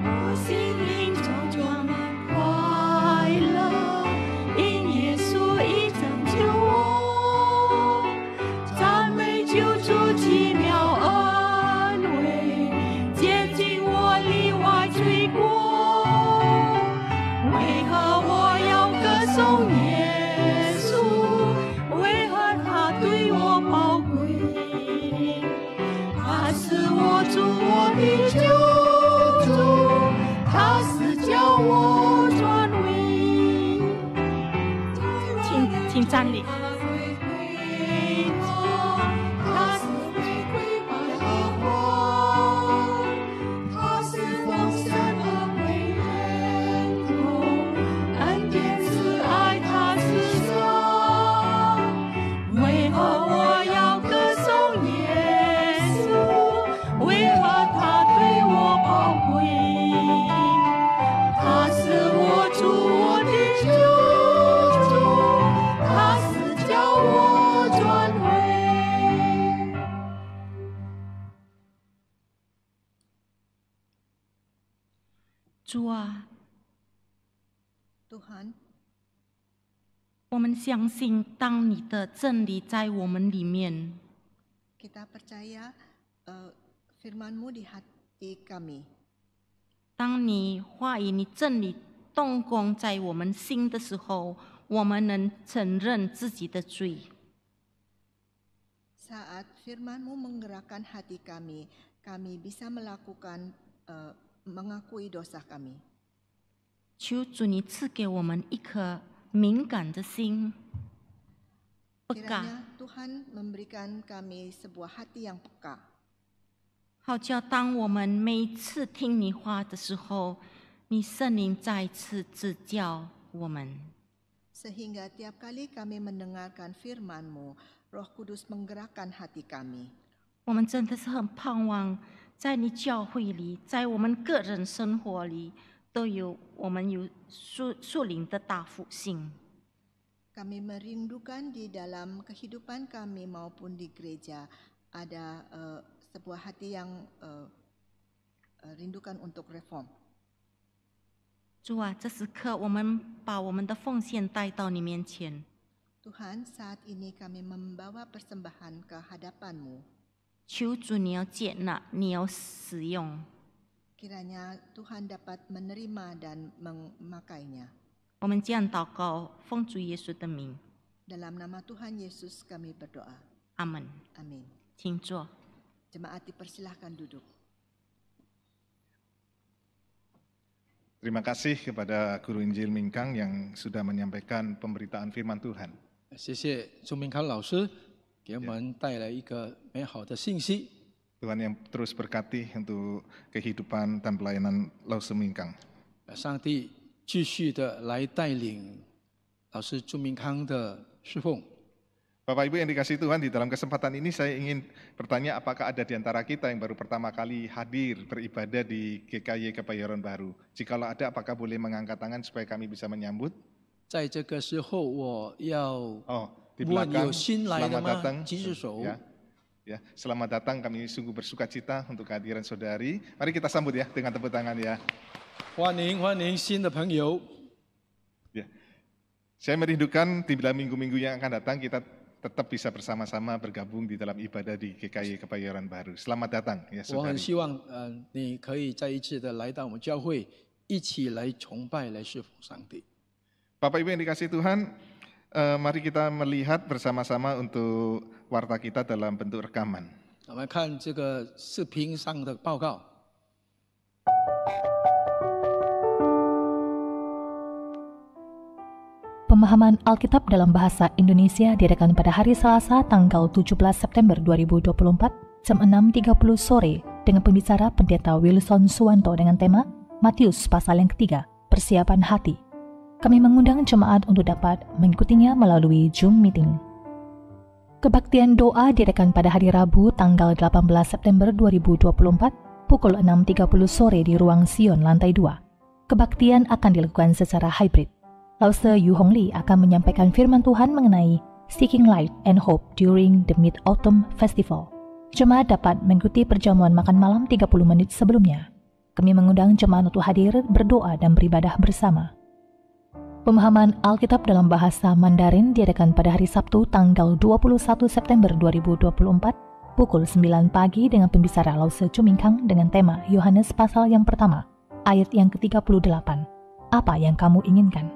我心灵中装满快乐，因耶稣已拯救我，赞美救主奇妙恩惠，接近我里外罪过。为何我要歌颂耶稣？为何他对我宝贵？他是我主，我的救主。 他是叫我转为，请站立。他是玫瑰百合花，他是丰盛恩惠源头，恩典慈爱他是上。为何我要歌颂耶稣？为何他对我宝贵？ 他是我主，我的救主，他是叫我转回。主啊， Tuhan, 我们相信，当你的真理在我们里面， kita percaya firman-Mu di hati kami. 当你话语、你真理动工在我们心的时候，我们能承认自己的罪。 Saat firman-Mu menggerakkan hati kami, kami bisa melakukan mengakui dosa kami. 求主你赐给我们一颗敏感的心，peka， Kiranya Tuhan memberikan kami sebuah hati yang peka. 好叫当我们每一次听你话的时候，你圣灵再次指教我们。 Sehingga tiap kali kami mendengarkan firman-Mu, Roh Kudus menggerakkan hati kami. 我们真的是很盼望，在你教会里，在我们个人生活里，我们有属灵的大复兴。 Kami merindukan di dalam kehidupan kami maupun di gereja ada sebuah hati yang rindukan untuk reform. 主啊，这时刻我们把我们的奉献带到你面前， Tuhan, saat ini kami membawa persembahan ke hadapan-Mu. 求主你要接纳，你要使用。 Kiranya Tuhan dapat menerima dan memakainya. 我们这样祷告，奉主耶稣的名， Dalam nama Tuhan Yesus kami berdoa. 阿门。 Amin. 请坐。 Jemaat dipersilahkan duduk. Terima kasih kepada Guru Injil Mingkang yang sudah menyampaikan pemberitaan firman Tuhan. 谢谢朱明康老师给我们带来一个美好的信息。 Tuhan yang terus berkati untuk kehidupan dan pelayanan Lause Mingkang. 上帝继续的来带领老师朱明康的侍奉。 Bapak Ibu yang dikasihi Tuhan, di dalam kesempatan ini saya ingin bertanya apakah ada di antara kita yang baru pertama kali hadir beribadah di GKY Kebayoran Baru. Jikalau ada, apakah boleh mengangkat tangan supaya kami bisa menyambut? 在这个时候，我要 Di 问 belakang, 有新来的 selamat 吗？ datang. 举举手。 Ya, selamat datang. Kami sungguh bersuka cita untuk kehadiran saudari. Mari kita sambut ya dengan tepuk tangan ya. 欢迎新的朋友。 Ya, saya merindukan di dalam minggu-minggu yang akan datang kita tetap bisa bersama-sama bergabung di dalam ibadah di GKY Kebayoran Baru. Selamat datang ya 我很 saudari. 希望你可以再一次的来到我们教会，一起来崇拜，来侍奉上帝。 Bapak Ibu yang dikasihi Tuhan, mari kita melihat bersama-sama untuk warta kita dalam bentuk rekaman. 我们看这个视频上的报告。 Pemahaman Alkitab dalam bahasa Indonesia diadakan pada hari Selasa tanggal 17 September 2024 jam 6.30 sore dengan pembicara Pendeta Wilson Suwanto dengan tema Matius pasal yang ketiga, persiapan hati. Kami mengundang jemaat untuk dapat mengikutinya melalui Zoom meeting. Kebaktian doa diadakan pada hari Rabu tanggal 18 September 2024 pukul 6.30 sore di ruang Sion lantai 2. Kebaktian akan dilakukan secara hybrid. Lause Yu Hong Lee akan menyampaikan firman Tuhan mengenai Seeking Light and Hope during the Mid-Autumn Festival. Jemaat dapat mengikuti perjamuan makan malam 30 menit sebelumnya. Kami mengundang jemaat untuk hadir, berdoa dan beribadah bersama. Pemahaman Alkitab dalam bahasa Mandarin diadakan pada hari Sabtu tanggal 21 September 2024 pukul 9 pagi dengan pembicara Lause Chu Mingkang dengan tema Yohanes pasal yang pertama, ayat yang ke-38. Apa yang kamu inginkan?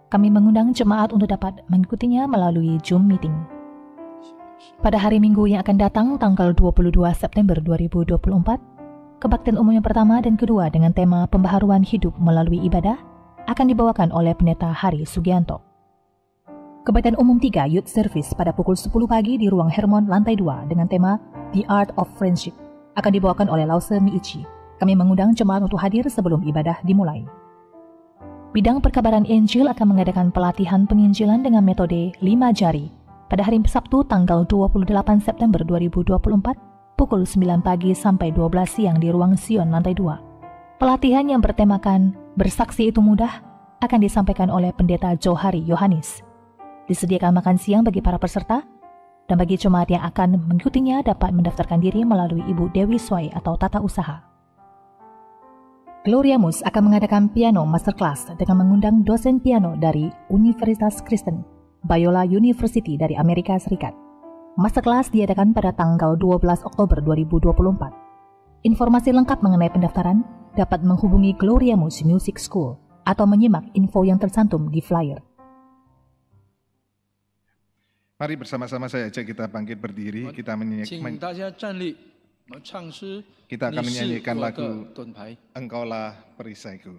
Kami mengundang jemaat untuk dapat mengikutinya melalui Zoom meeting. Pada hari Minggu yang akan datang tanggal 22 September 2024, kebaktian umum yang pertama dan kedua dengan tema pembaharuan hidup melalui ibadah akan dibawakan oleh Pendeta Hari Sugianto. Kebaktian umum 3 Youth Service pada pukul 10 pagi di ruang Hermon lantai 2 dengan tema The Art of Friendship akan dibawakan oleh Lause Miichi. Kami mengundang jemaat untuk hadir sebelum ibadah dimulai. Bidang perkabaran Injil akan mengadakan pelatihan penginjilan dengan metode 5 jari pada hari Sabtu tanggal 28 September 2024 pukul 9 pagi sampai 12 siang di ruang Sion lantai 2. Pelatihan yang bertemakan Bersaksi itu mudah akan disampaikan oleh Pendeta Johari Yohanis. Disediakan makan siang bagi para peserta dan bagi jemaat yang akan mengikutinya dapat mendaftarkan diri melalui Ibu Dewi Swai atau tata usaha. Gloriamus akan mengadakan piano masterclass dengan mengundang dosen piano dari Universitas Kristen, Biola University dari Amerika Serikat. Masterclass diadakan pada tanggal 12 Oktober 2024. Informasi lengkap mengenai pendaftaran dapat menghubungi Gloriamus Music School atau menyimak info yang tercantum di flyer. Mari bersama-sama saya ajak kita bangkit berdiri, kita 请大家站立，我们唱诗。 kita akan 你是 menyanyikan 我 lagu 的盾牌。 Engkaulah Perisaiku.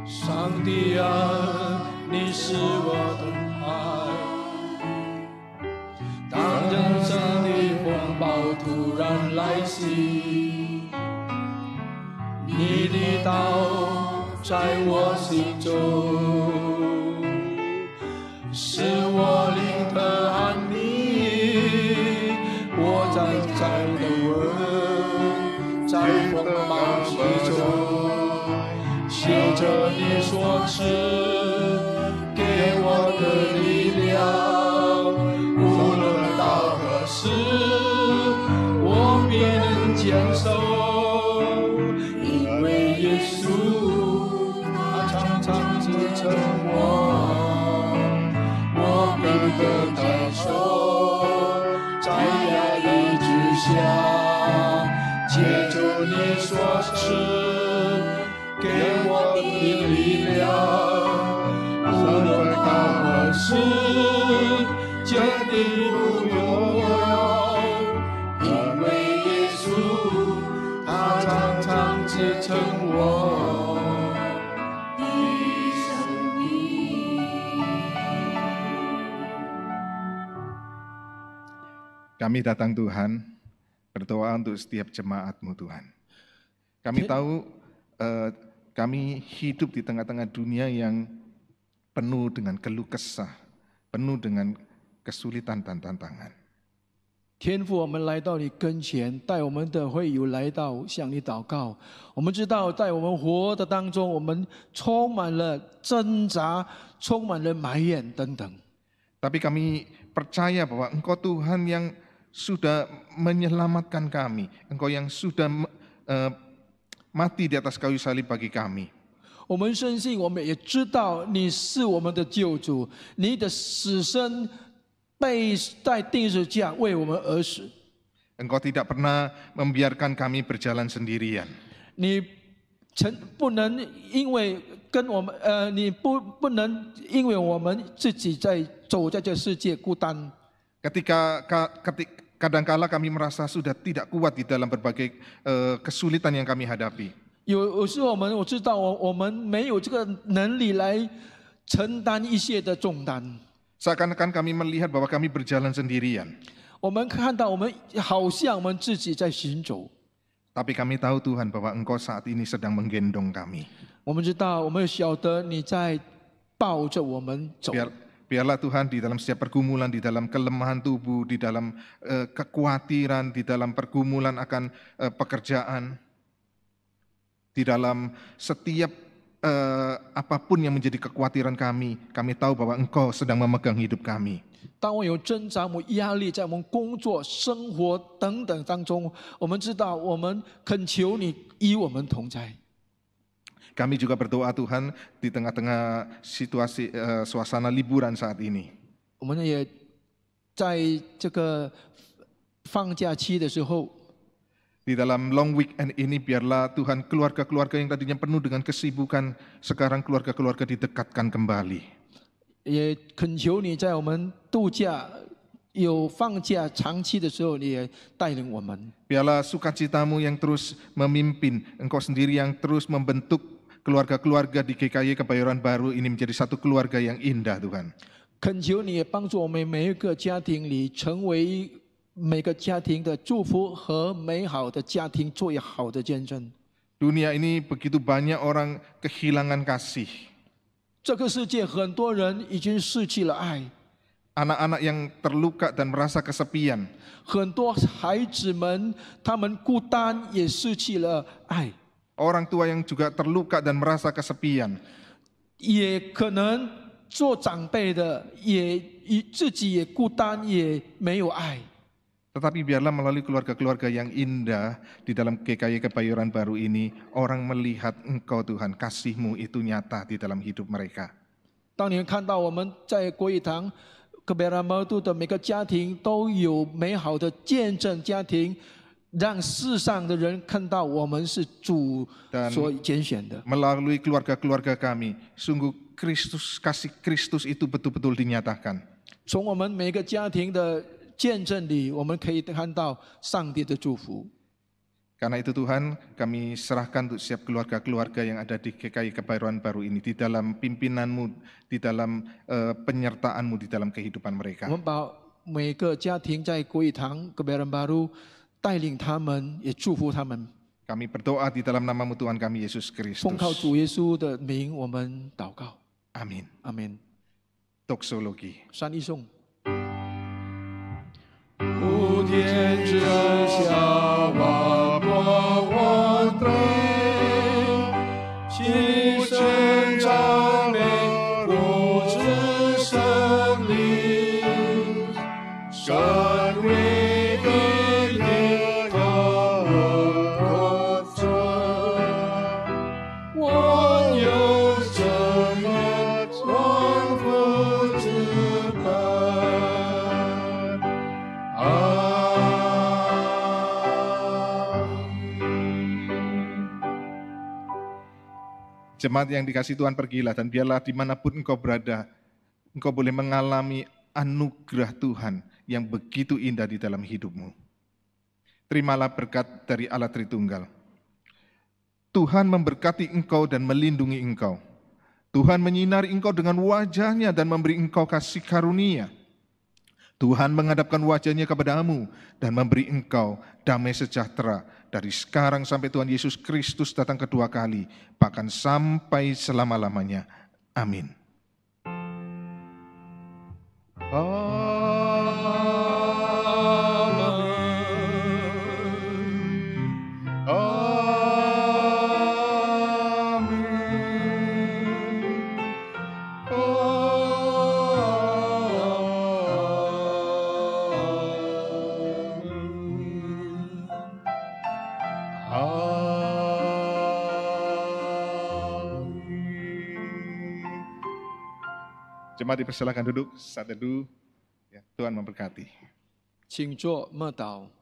上帝啊，你是我盾牌。当人生的风暴突然来袭，你的道在我心中，使我灵得安宁。我站得稳，在风暴之中。 写着你所赐给我的力量，无论到何时，我必能坚守，因为耶稣他常常支撑我，我必得感受借着你所赐给我的力量，无论何时坚定不摇摇，因为耶稣他常常支撑我的生命。Kami datang Tuhan, berdoa untuk setiap jemaat-Mu Tuhan. Kami tahu kami hidup di tengah-tengah dunia yang penuh dengan keluh kesah, penuh dengan kesulitan dan tantangan. 天父，我们来到你跟前，带我们的会友来到向你祷告。我们知道，在我们活的当中，我们充满了挣扎，充满了埋怨等等。 Tapi kami percaya bahwa Engkau Tuhan yang sudah menyelamatkan kami, Engkau yang sudah mati di atas kayu salib bagi kami. 我们深信，我们也知道你是我们的救主，你的死身被在钉十字架为我们而死。 Engkau tidak pernah membiarkan kami berjalan sendirian. 你不能因为跟我们你不能因为我们自己在走在这世界孤单。 Kadangkala kami merasa sudah tidak kuat di dalam berbagai kesulitan yang kami hadapi. 有时候我知道我们没有这个能力来承担一切的重担。 Seakan-akan kami melihat bahwa kami berjalan sendirian. 我们看到我们好像我们自己在行走。 Tapi kami tahu Tuhan bahwa Engkau saat ini sedang menggendong kami. 我们知道，我们晓得你在抱着我们走。 Biarlah Tuhan di dalam setiap pergumulan, di dalam kelemahan tubuh, di dalam kekhawatiran, di dalam pergumulan akan pekerjaan, di dalam setiap apapun yang menjadi kekhawatiran kami tahu bahwa Engkau sedang memegang hidup kami. 当我有挣扎、我压力，在我们工作、生活等等当中，我们知道，我们恳求你与我们同在。 Kami juga berdoa Tuhan di tengah-tengah situasi suasana liburan saat ini. 我们也在这个放假期的时候， Di dalam long weekend ini biarlah Tuhan keluarga-keluarga yang tadinya penuh dengan kesibukan, sekarang keluarga-keluarga didekatkan kembali. 也恳求你在我们度假有放假长期的时候，你也带领我们。 Biarlah sukacitamu yang terus memimpin, Engkau sendiri yang terus membentuk keluarga-keluarga di GKY Kebayoran Baru ini menjadi satu keluarga yang indah Tuhan. 恳求你也帮助我们每一个家庭里，成为每个家庭的祝福和美好的家庭最好的见证。 Dunia ini begitu banyak orang kehilangan kasih. 这个世界很多人已经失去了爱， Anak-anak yang terluka dan merasa kesepian. 很多孩子们他们孤单，也失去了爱。 Orang tua yang juga terluka dan merasa kesepian. 也可能做长辈的也自己也孤单，也没有爱。 Tetapi biarlah melalui keluarga-keluarga yang indah di dalam GKY Kebayoran Baru ini, orang melihat Engkau Tuhan, kasih-Mu itu nyata di dalam hidup mereka. 当你看到我们在国语堂格贝拉摩杜的每个家庭都有美好的见证家庭，让世上的人看到我们是主所拣选的。 Melalui keluarga-keluarga kami, sungguh kasih Kristus itu betul-betul dinyatakan. 从我们每个家庭的见证里，我们可以看到上帝的祝福。 Karena itu Tuhan, kami serahkan untuk setiap keluarga-keluarga yang ada di GKY Kebayoran Baru ini, di dalam pimpinan-Mu, di dalam penyertaan-Mu di dalam kehidupan 我 mereka. 们把每个家庭在国语堂格贝拉巴鲁带领他们，也祝福他们。 Kami berdoa di dalam nama-Mu Tuhan kami Yesus 奉靠 Kristus. 主耶稣的名，我们祷告。 Amin. 阿门。 Doksologi. 三一颂。 普天之下，万国万对，齐声赞美父子圣灵，神为的天堂而尊，万有生愿，万福之本。Jemaat yang dikasih Tuhan, pergilah dan biarlah dimanapun engkau berada, engkau boleh mengalami anugerah Tuhan yang begitu indah di dalam hidupmu. Terimalah berkat dari Allah Tritunggal. Tuhan memberkati engkau dan melindungi engkau. Tuhan menyinari engkau dengan wajah-Nya dan memberi engkau kasih karunia. Tuhan menghadapkan wajah-Nya kepadamu dan memberi engkau damai sejahtera dari sekarang sampai Tuhan Yesus Kristus datang kedua kali, bahkan sampai selama-lamanya. Amin. Jemaat dipersilakan duduk saat teduh. Ya, Tuhan memberkati. 请坐默祷。